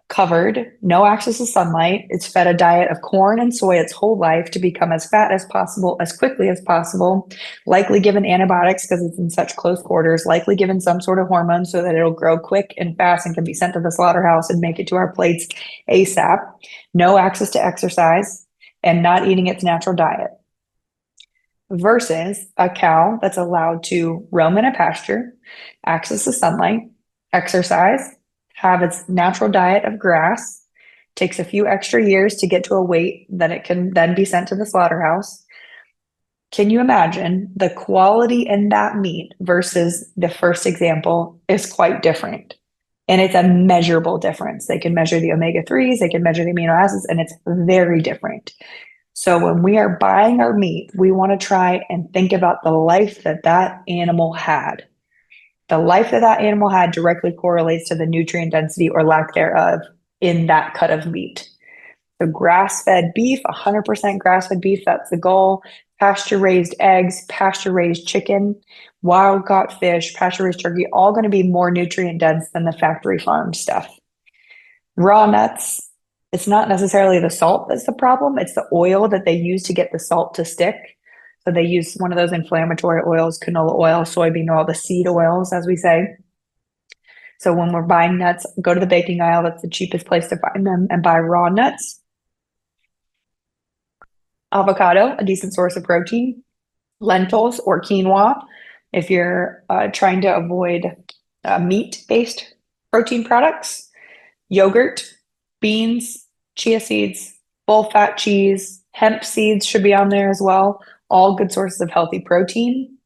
covered, no access to sunlight, it's fed a diet of corn and soy its whole life to become as fat as possible, as quickly as possible, likely given antibiotics because it's in such close quarters, likely given some sort of hormone so that it'll grow quick and fast and can be sent to the slaughterhouse and make it to our plates ASAP, no access to exercise, and not eating its natural diet. Versus a cow that's allowed to roam in a pasture, access to sunlight, exercise, have its natural diet of grass, takes a few extra years to get to a weight that it can then be sent to the slaughterhouse. Can you imagine the quality in that meat versus the first example is quite different? And it's a measurable difference. They can measure the omega-3s, they can measure the amino acids, and it's very different. So when we are buying our meat, we want to try and think about the life that that animal had. The life that that animal had directly correlates to the nutrient density or lack thereof in that cut of meat. So grass-fed beef, 100% grass-fed beef, that's the goal. Pasture-raised eggs, pasture-raised chicken, wild-caught fish, pasture-raised turkey, all going to be more nutrient dense than the factory farmed stuff. Raw nuts, it's not necessarily the salt that's the problem, it's the oil that they use to get the salt to stick. So they use one of those inflammatory oils, canola oil, soybean oil, the seed oils, as we say. So when we're buying nuts, go to the baking aisle. That's the cheapest place to find them, and buy raw nuts. Avocado, a decent source of protein. Lentils or quinoa, if you're trying to avoid meat-based protein products. Yogurt, beans, chia seeds, full fat cheese, hemp seeds should be on there as well. All good sources of healthy protein.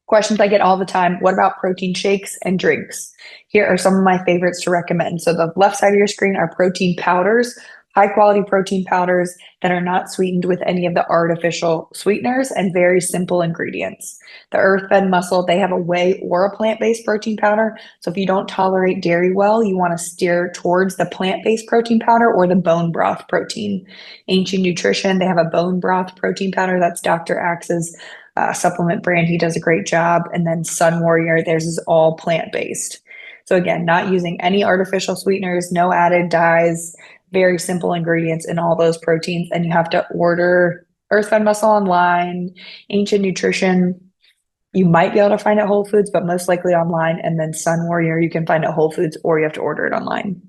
Questions I get all the time: what about protein shakes and drinks? Here are some of my favorites to recommend. So the left side of your screen are protein powders, high quality protein powders that are not sweetened with any of the artificial sweeteners and very simple ingredients. The Earth-Fed Muscle, they have a whey or a plant-based protein powder. So if you don't tolerate dairy well, you want to steer towards the plant-based protein powder or the bone broth protein. Ancient Nutrition, they have a bone broth protein powder. That's Dr. Axe's supplement brand. He does a great job. And then Sun Warrior, theirs is all plant-based. So again, not using any artificial sweeteners, no added dyes, very simple ingredients in all those proteins. And you have to order Earth-Fed Muscle online, Ancient Nutrition. You might be able to find at Whole Foods, but most likely online. And then Sun Warrior, you can find at Whole Foods, or you have to order it online.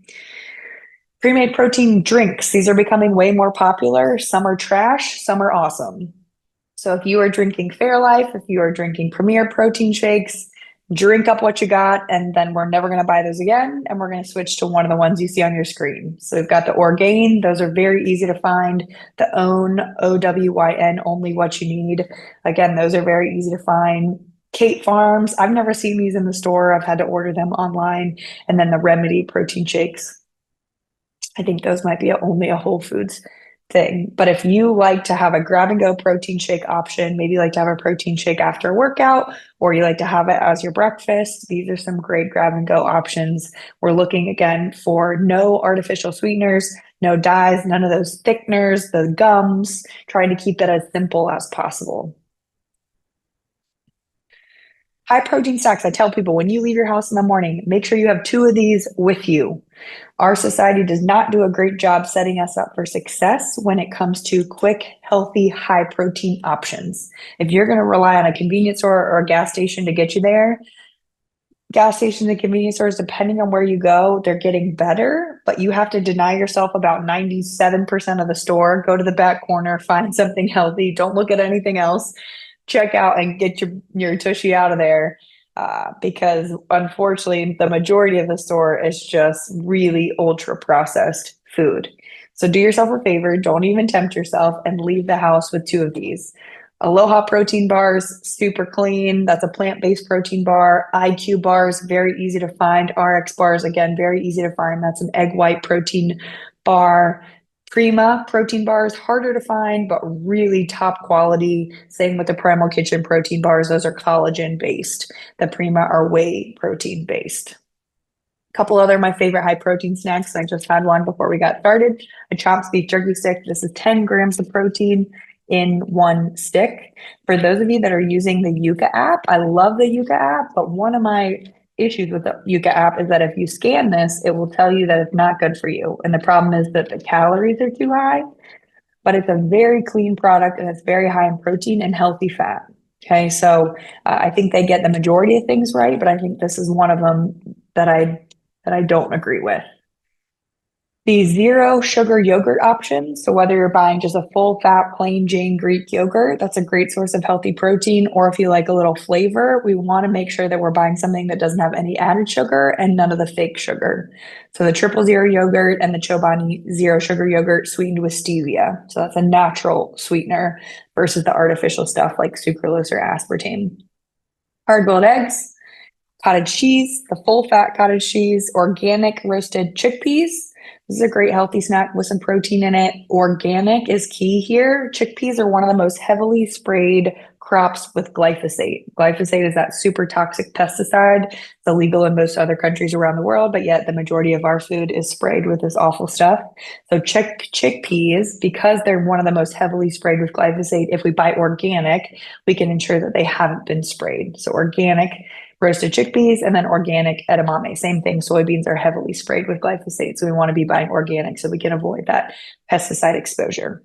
Pre-made protein drinks. These are becoming way more popular. Some are trash, some are awesome. So if you are drinking Fairlife, if you are drinking Premier protein shakes, drink up what you got, and then we're never going to buy those again. And we're going to switch to one of the ones you see on your screen. So we've got the Orgain. Those are very easy to find. The Own, OWYN, only what you need. Again, those are very easy to find. Kate Farms, I've never seen these in the store. I've had to order them online. And then the Remedy protein shakes. I think those might be only a Whole Foods thing. But if you like to have a grab and go protein shake option, maybe you like to have a protein shake after a workout, or you like to have it as your breakfast, these are some great grab and go options. We're looking again for no artificial sweeteners, no dyes, none of those thickeners, the gums, trying to keep it as simple as possible. High protein snacks. I tell people when you leave your house in the morning, make sure you have 2 of these with you. Our society does not do a great job setting us up for success when it comes to quick, healthy, high protein options. If you're going to rely on a convenience store or a gas station to get you there, gas stations and convenience stores, depending on where you go, they're getting better, but you have to deny yourself about 97% of the store. Go to the back corner, find something healthy. Don't look at anything else. Check out and get your tushy out of there, because unfortunately the majority of the store is just really ultra processed food. So do yourself a favor, don't even tempt yourself, and leave the house with 2 of these. Aloha protein bars, super clean. That's a plant-based protein bar. IQ bars, very easy to find. RX bars, again, very easy to find. That's an egg white protein bar. Prima protein bars, harder to find, but really top quality. Same with the Primal Kitchen protein bars. Those are collagen based. The Prima are whey protein based. A couple other my favorite high protein snacks. I just had one before we got started. A chopped beef jerky stick. This is 10 grams of protein in 1 stick. For those of you that are using the Yuka app, I love the Yuka app, but one of my issues with the Yuka app is that if you scan this, it will tell you that it's not good for you. And the problem is that the calories are too high, but it's a very clean product and it's very high in protein and healthy fat. Okay, so I think they get the majority of things right, but I think this is one of them that I don't agree with. The 0 sugar yogurt option. So whether you're buying just a full fat, plain Jane Greek yogurt, that's a great source of healthy protein. Or if you like a little flavor, we want to make sure that we're buying something that doesn't have any added sugar and none of the fake sugar. So the 000 yogurt and the Chobani 0 sugar yogurt sweetened with stevia. So that's a natural sweetener versus the artificial stuff like sucralose or aspartame. Hard-boiled eggs, cottage cheese, the full fat cottage cheese, organic roasted chickpeas. This is a great healthy snack with some protein in it. Organic is key here. Chickpeas are one of the most heavily sprayed crops with glyphosate. Glyphosate is that super toxic pesticide. It's illegal in most other countries around the world, but yet the majority of our food is sprayed with this awful stuff. So chickpeas, because they're one of the most heavily sprayed with glyphosate, if we buy organic, we can ensure that they haven't been sprayed. So organic roasted chickpeas, and then organic edamame. Same thing, soybeans are heavily sprayed with glyphosate, so we want to be buying organic so we can avoid that pesticide exposure.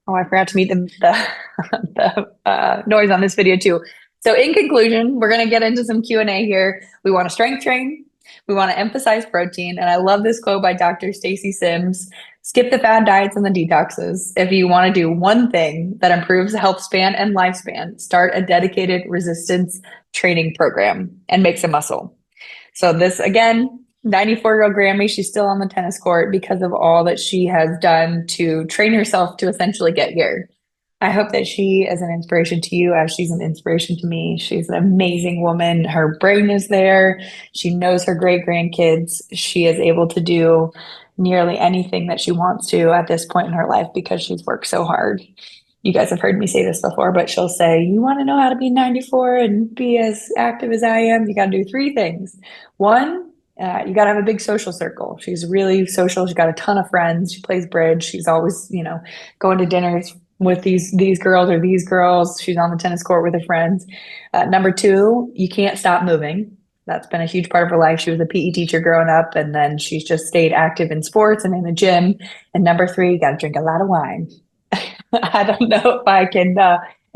Oh, I forgot to mute the noise on this video too. So in conclusion, we're going to get into some Q&A here. We want to strength train. We want to emphasize protein. And I love this quote by Dr. Stacy Sims. Skip the fad diets and the detoxes. If you want to do one thing that improves health span and lifespan, start a dedicated resistance training program and make some muscle. So this, again, 94-year-old Grammy, she's still on the tennis court because of all that she has done to train herself to essentially get here. I hope that she is an inspiration to you as she's an inspiration to me. She's an amazing woman. Her brain is there. She knows her great grandkids. She is able to do nearly anything that she wants to at this point in her life because she's worked so hard. You guys have heard me say this before, but she'll say, you want to know how to be 94 and be as active as I am? You got to do 3 things. 1, you got to have a big social circle. She's really social. She's got a ton of friends. She plays bridge. She's always, going to dinners with these girls or these girls. She's on the tennis court with her friends. Number 2, you can't stop moving. That's been a huge part of her life. She was a PE teacher growing up, and then she's just stayed active in sports and in the gym. And number 3, you got to drink a lot of wine. I don't know if I can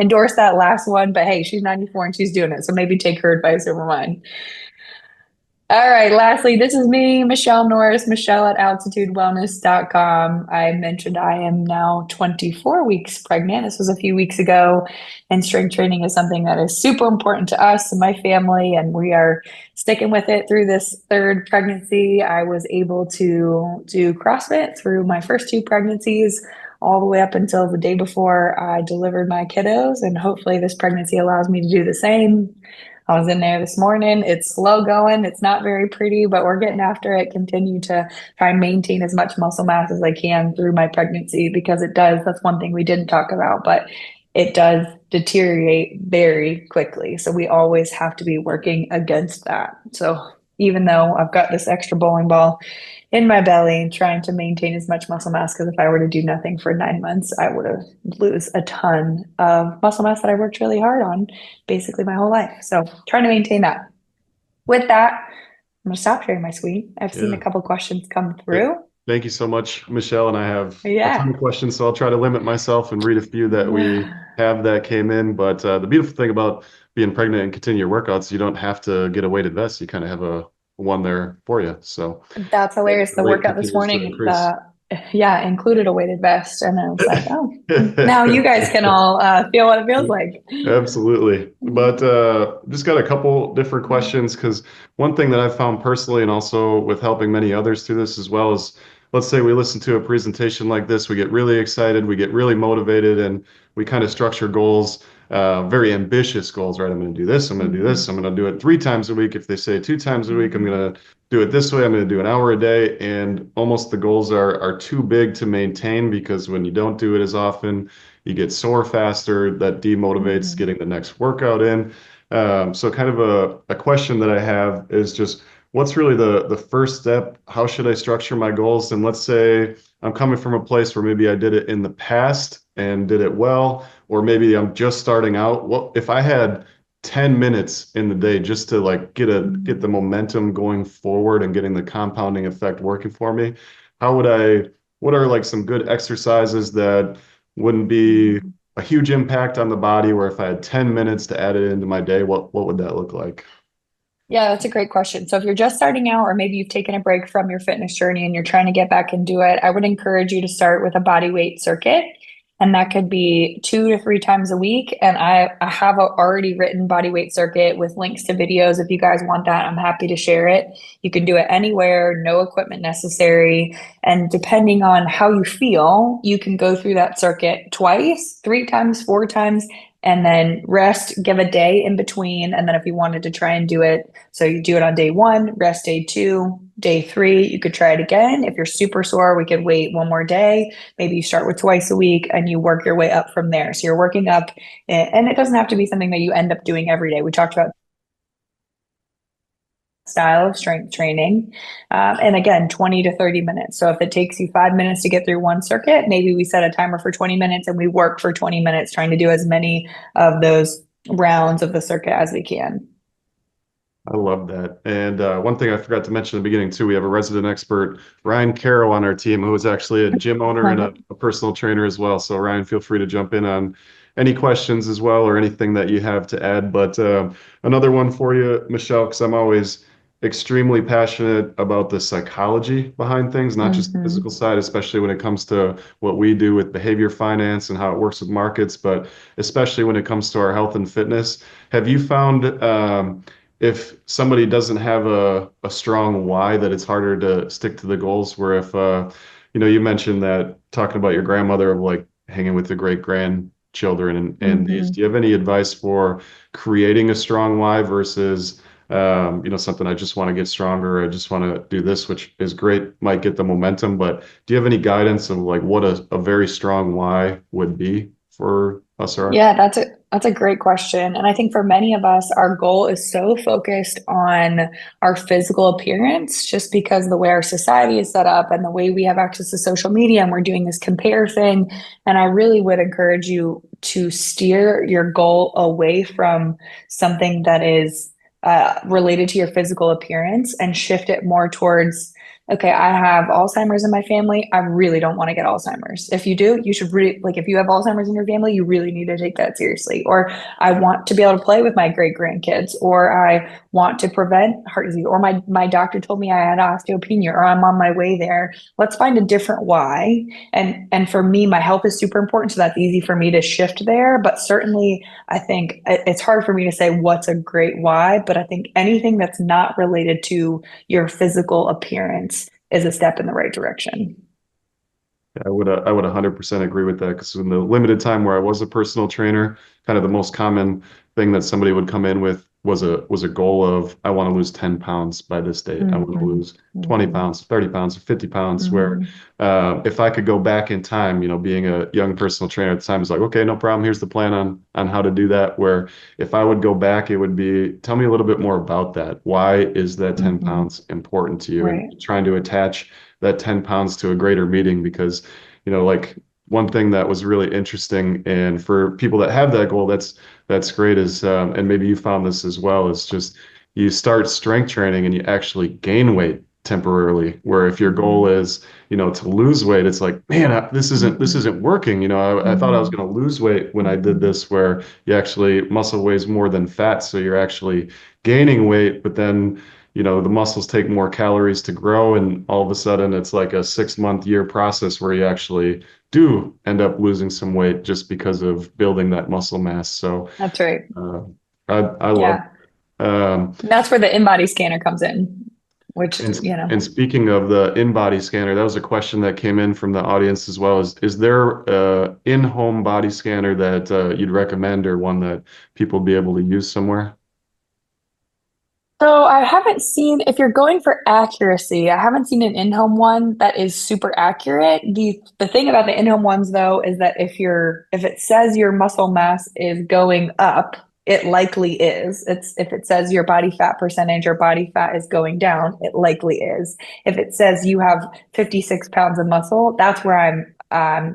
endorse that last one, but hey, she's 94 and she's doing it. So maybe take her advice over mine. All right. Lastly, this is me, Michelle Norris, Michelle at altitudewellness.com. I mentioned I am now 24 weeks pregnant. This was a few weeks ago, and strength training is something that is super important to us and my family, and we are sticking with it through this third pregnancy. I was able to do CrossFit through my first two pregnancies, all the way up until the day before I delivered my kiddos, and hopefully this pregnancy allows me to do the same. I was in there this morning. It's slow going. It's not very pretty, but we're getting after it. Continue to try and maintain as much muscle mass as I can through my pregnancy because it does. That's one thing we didn't talk about, but it does deteriorate very quickly. So we always have to be working against that. So even though I've got this extra bowling ball in my belly and trying to maintain as much muscle mass, because if I were to do nothing for 9 months, I would have lose a ton of muscle mass that I worked really hard on basically my whole life. So trying to maintain that. With that, I'm gonna stop sharing my screen. I've seen a Yeah. couple questions come through. Thank you so much, Michelle. And I have a ton Yeah. of questions, so I'll try to limit myself and read a few that we have that came in. But the beautiful thing about being pregnant and continue your workouts, you don't have to get a weighted vest. You kind of have a one there for you. So That's hilarious. The the rate workout this continues to morning, increase. yeah, included a weighted vest. And I was like, oh, now you guys can all feel what it feels like. Absolutely. But just got a couple different questions because one thing that I've found personally and also with helping many others through this as well is let's say we listen to a presentation like this, we get really excited, we get really motivated, and we kind of structure goals, very ambitious goals, right? I'm going to do this, I'm going to do this, I'm going to do it 3 times a week. If they say 2 times a week, I'm going to do it this way, I'm going to do an hour a day. And almost the goals are too big to maintain because when you don't do it as often, you get sore faster. That demotivates getting the next workout in. So kind of a question that I have is just what's really the first step? How should I structure my goals? And let's say I'm coming from a place where maybe I did it in the past and did it well, or maybe I'm just starting out. What if I had 10 minutes in the day just to like get the momentum going forward and getting the compounding effect working for me? How would what are like some good exercises that wouldn't be a huge impact on the body, where if I had 10 minutes to add it into my day, what would that look like? Yeah, that's a great question. So if you're just starting out, or maybe you've taken a break from your fitness journey and you're trying to get back and do it, I would encourage you to start with a body weight circuit. And that could be 2 to 3 times a week. And I have a already written body weight circuit with links to videos. If you guys want that, I'm happy to share it. You can do it anywhere, no equipment necessary. And depending on how you feel, you can go through that circuit twice, 3 times, 4 times, and then rest, give a day in between. And then if you wanted to try and do it, so you do it on day 1, rest day 2, day 3, you could try it again. If you're super sore, we could wait one more day. Maybe you start with twice a week and you work your way up from there. So you're working up, and it doesn't have to be something that you end up doing every day. We talked about style of strength training. And again, 20 to 30 minutes. So if it takes you 5 minutes to get through one circuit, maybe we set a timer for 20 minutes and we work for 20 minutes trying to do as many of those rounds of the circuit as we can. I love that. And one thing I forgot to mention in the beginning too, we have a resident expert, Ryan Caro, on our team, who is actually a gym owner and a personal trainer as well. So Ryan, feel free to jump in on any questions as well or anything that you have to add. But another one for you, Michelle, because I'm always extremely passionate about the psychology behind things, not just the physical side, especially when it comes to what we do with behavior finance and how it works with markets, but especially when it comes to our health and fitness. Have you found if somebody doesn't have a strong why, that it's harder to stick to the goals, where if you mentioned that talking about your grandmother of like hanging with the great grandchildren and these, do you have any advice for creating a strong why versus something I just want to get stronger, I just want to do this, which is great, might get the momentum, but do you have any guidance of like what a very strong why would be for us? Yeah, that's a great question. And I think for many of us, our goal is so focused on our physical appearance just because the way our society is set up and the way we have access to social media, and we're doing this compare thing. And I really would encourage you to steer your goal away from something that is related to your physical appearance and shift it more towards okay, I have Alzheimer's in my family. I really don't want to get Alzheimer's. If you do, you should really, like, if you have Alzheimer's in your family, you really need to take that seriously. Or I want to be able to play with my great grandkids, or I want to prevent heart disease, or my doctor told me I had osteopenia, or I'm on my way there. Let's find a different why. And for me, my health is super important, so that's easy for me to shift there. But certainly, I think it's hard for me to say what's a great why. But I think anything that's not related to your physical appearance is a step in the right direction. I would 100% agree with that because in the limited time where I was a personal trainer, kind of the most common thing that somebody would come in with was a goal of I want to lose 10 pounds by this date. I want to lose 20 pounds, 30 pounds, or 50 pounds. Where if I could go back in time, you know, being a young personal trainer at the time, it's like, okay, no problem. Here's the plan on how to do that. Where if I would go back, it would be tell me a little bit more about that. Why is that 10 pounds important to you? Right. And trying to attach that 10 pounds to a greater meeting because, you know, like one thing that was really interesting and for people that have that goal, that's great is, and maybe you found this as well, is just you start strength training and you actually gain weight temporarily, where if your goal is, you know, to lose weight, it's like, man, this isn't working. You know, I thought I was going to lose weight when I did this, where you actually muscle weighs more than fat. So you're actually gaining weight, but then you know, the muscles take more calories to grow, and all of a sudden it's like a 6 month year process where you actually do end up losing some weight just because of building that muscle mass. So That's right. I love Yeah. And that's where the InBody scanner comes in, which, you know. and speaking of the InBody scanner, that was a question that came in from the audience as well. Is there a in-home body scanner that you'd recommend or one that people be able to use somewhere? So I haven't seen, if you're going for accuracy, I haven't seen an in-home one that is super accurate. The thing about the in-home ones though is that if it says your muscle mass is going up, it likely is. If it says your body fat percentage or body fat is going down, it likely is. If it says you have 56 pounds of muscle, that's where I'm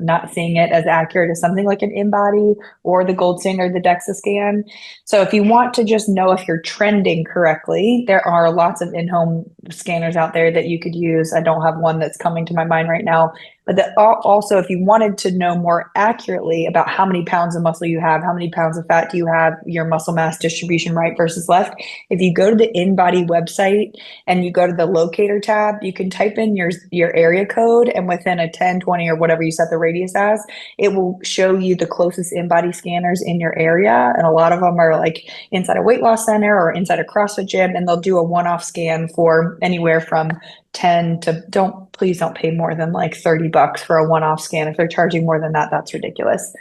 not seeing it as accurate as something like an InBody or the Gold Standard, the DEXA scan. So if you want to just know if you're trending correctly, there are lots of in-home scanners out there that you could use. I don't have one that's coming to my mind right now. But also, if you wanted to know more accurately about how many pounds of muscle you have, how many pounds of fat do you have, your muscle mass distribution right versus left, if you go to the InBody website and you go to the locator tab, you can type in your area code, and within a 10, 20, or whatever you set the radius as, it will show you the closest InBody scanners in your area. And a lot of them are like inside a weight loss center or inside a CrossFit gym, and they'll do a one-off scan for anywhere from 10 to please don't pay more than like $30 for a one-off scan. If they're charging more than that, that's ridiculous.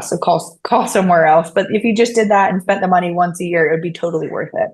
So call somewhere else. But if you just did that and spent the money once a year, it would be totally worth it.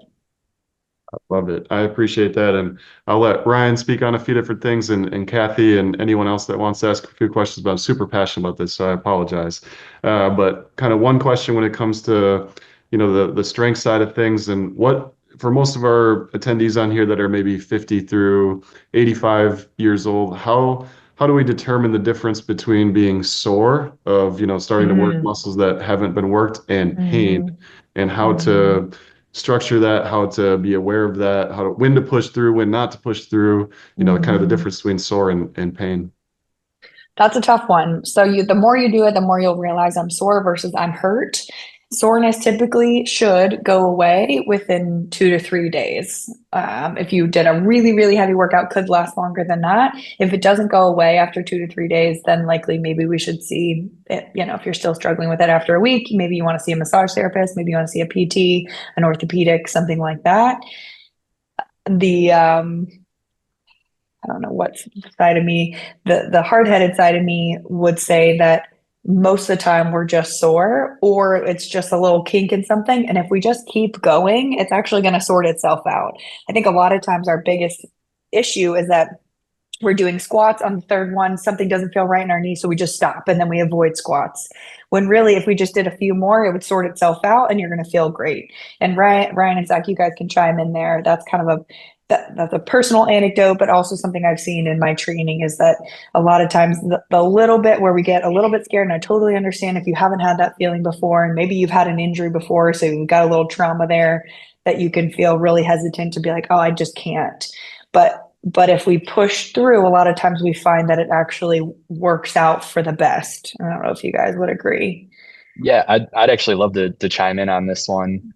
Love it. I appreciate that. And I'll let Ryan speak on a few different things and Kathy and anyone else that wants to ask a few questions, but I'm super passionate about this, so I apologize. But kind of one question when it comes to, you know, the strength side of things and what, for most of our attendees on here that are maybe 50 through 85 years old, how do we determine the difference between being sore of, you know, starting to work muscles that haven't been worked and pain and how to structure that, how to be aware of that, when to push through, when not to push through, you know, kind of the difference between sore and pain. That's a tough one. So the more you do it, the more you'll realize I'm sore versus I'm hurt. Soreness typically should go away within 2 to 3 days. If you did a really, really heavy workout, could last longer than that. If it doesn't go away after 2 to 3 days, then likely maybe we should see it. You know, if you're still struggling with it after a week, maybe you want to see a massage therapist, maybe you want to see a PT, an orthopedic, something like that. I don't know what side of me, the hard-headed side of me would say that most of the time we're just sore or it's just a little kink in something. And if we just keep going, it's actually going to sort itself out. I think a lot of times our biggest issue is that we're doing squats on the third one, something doesn't feel right in our knee, so we just stop and then we avoid squats. When really, if we just did a few more, it would sort itself out and you're going to feel great. And Ryan and Zach, you guys can chime in there. That's kind of that's a personal anecdote, but also something I've seen in my training is that a lot of times the little bit where we get a little bit scared, and I totally understand if you haven't had that feeling before, and maybe you've had an injury before, so you've got a little trauma there that you can feel really hesitant to be like, oh, I just can't. But But if we push through, a lot of times we find that it actually works out for the best. I don't know if you guys would agree. Yeah, I'd actually love to chime in on this one.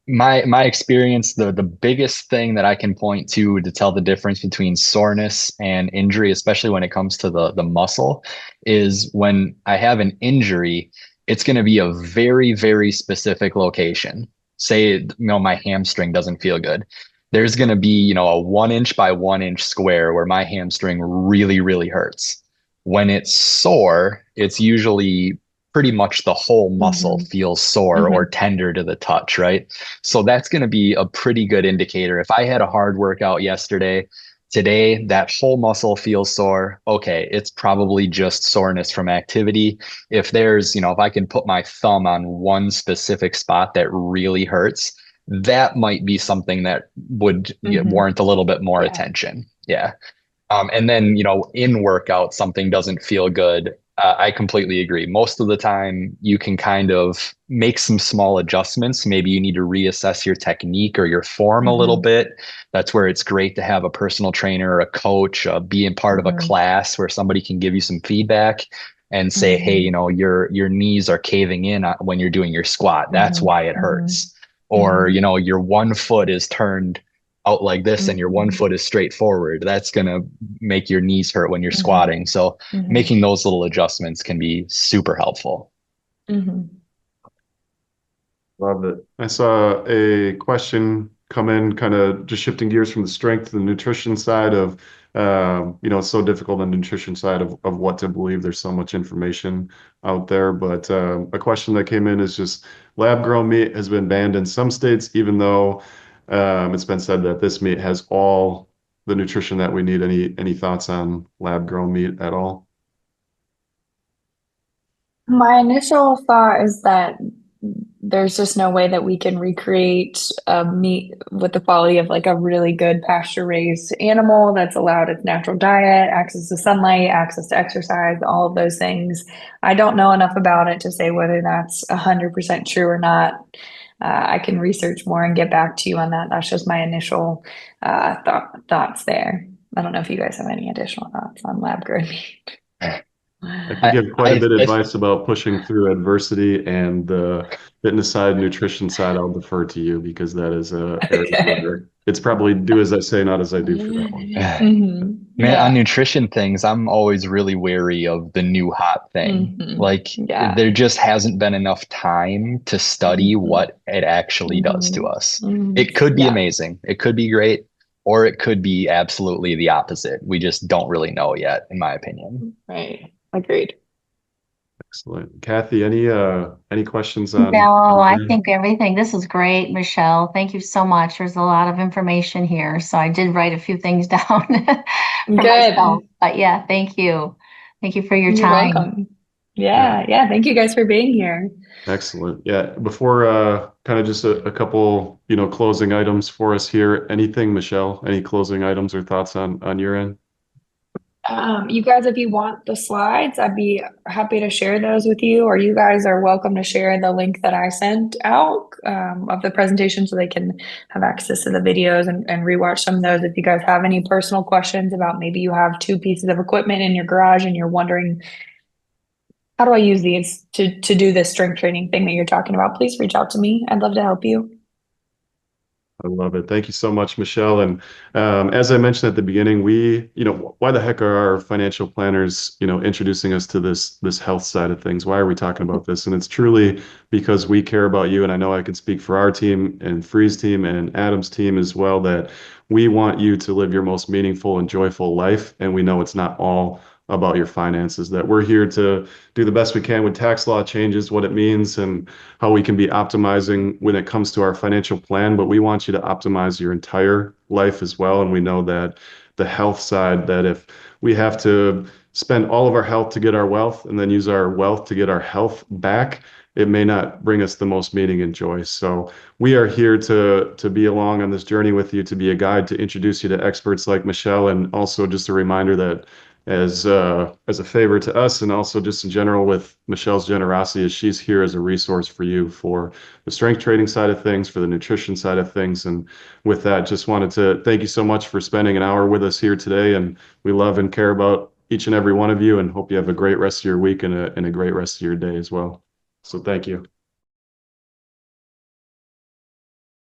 My experience, the biggest thing that I can point to tell the difference between soreness and injury, especially when it comes to the muscle, is when I have an injury, it's going to be a very, very specific location. Say, my hamstring doesn't feel good. There's going to be, a 1 inch by 1 inch square where my hamstring really, really hurts. When it's sore, it's usually pretty much the whole muscle feels sore or tender to the touch, right? So that's going to be a pretty good indicator. If I had a hard workout yesterday, today that whole muscle feels sore, okay, it's probably just soreness from activity. If there's, if I can put my thumb on one specific spot that really hurts, that might be something that would warrant a little bit more attention. Yeah. And then, in workout, something doesn't feel good. I completely agree. Most of the time, you can kind of make some small adjustments. Maybe you need to reassess your technique or your form a little bit. That's where it's great to have a personal trainer or a coach, being part of a class where somebody can give you some feedback and say, hey, your knees are caving in when you're doing your squat. That's why it hurts. Or, your one foot is turned out like this and your one foot is straight forward. That's going to make your knees hurt when you're squatting. So making those little adjustments can be super helpful. Love it. I saw a question come in, kind of just shifting gears from the strength to the nutrition side of, it's so difficult on the nutrition side of what to believe. There's so much information out there. But a question that came in is just lab-grown meat has been banned in some states, even though it's been said that this meat has all the nutrition that we need. Any thoughts on lab-grown meat at all? My initial thought is that there's just no way that we can recreate meat with the quality of like a really good pasture-raised animal that's allowed its natural diet, access to sunlight, access to exercise, all of those things. I don't know enough about it to say whether that's 100% true or not. I can research more and get back to you on that. That's just my initial thoughts there. I don't know if you guys have any additional thoughts on lab-grown meat. I can give quite a bit of advice about pushing through adversity, and the fitness side, nutrition side, I'll defer to you because that is a area where it's probably do as I say, not as I do for that one. Man, on nutrition things, I'm always really wary of the new hot thing. There just hasn't been enough time to study what it actually does to us. It could be amazing. It could be great. Or it could be absolutely the opposite. We just don't really know yet, in my opinion. Right. Agreed. Excellent. Kathy, any questions on? No, I think everything. This is great, Michelle. Thank you so much. There's a lot of information here. So I did write a few things down for myself. But yeah, thank you. Thank you for your time. You're welcome. Yeah. Thank you guys for being here. Excellent. Yeah. Before kind of just a couple, closing items for us here. Anything, Michelle? Any closing items or thoughts on your end? You guys, if you want the slides, I'd be happy to share those with you, or you guys are welcome to share the link that I sent out of the presentation so they can have access to the videos and rewatch some of those. If you guys have any personal questions about maybe you have 2 pieces of equipment in your garage and you're wondering, how do I use these to do this strength training thing that you're talking about, please reach out to me. I'd love to help you. I love it. Thank you so much, Michelle. And as I mentioned at the beginning, why the heck are our financial planners, introducing us to this health side of things? Why are we talking about this? And it's truly because we care about you. And I know I can speak for our team and Freeze team and Adam's team as well, that we want you to live your most meaningful and joyful life. And we know it's not all about your finances, that we're here to do the best we can with tax law changes, what it means and how we can be optimizing when it comes to our financial plan. But we want you to optimize your entire life as well. And we know that the health side, that if we have to spend all of our health to get our wealth and then use our wealth to get our health back, it may not bring us the most meaning and joy. So we are here to be along on this journey with you, to be a guide, to introduce you to experts like Michelle, and also just a reminder that as a favor to us, and also just in general with Michelle's generosity, as she's here as a resource for you for the strength training side of things, for the nutrition side of things. And with that, just wanted to thank you so much for spending an hour with us here today. And we love and care about each and every one of you, and hope you have a great rest of your week and a great rest of your day as well. So thank you.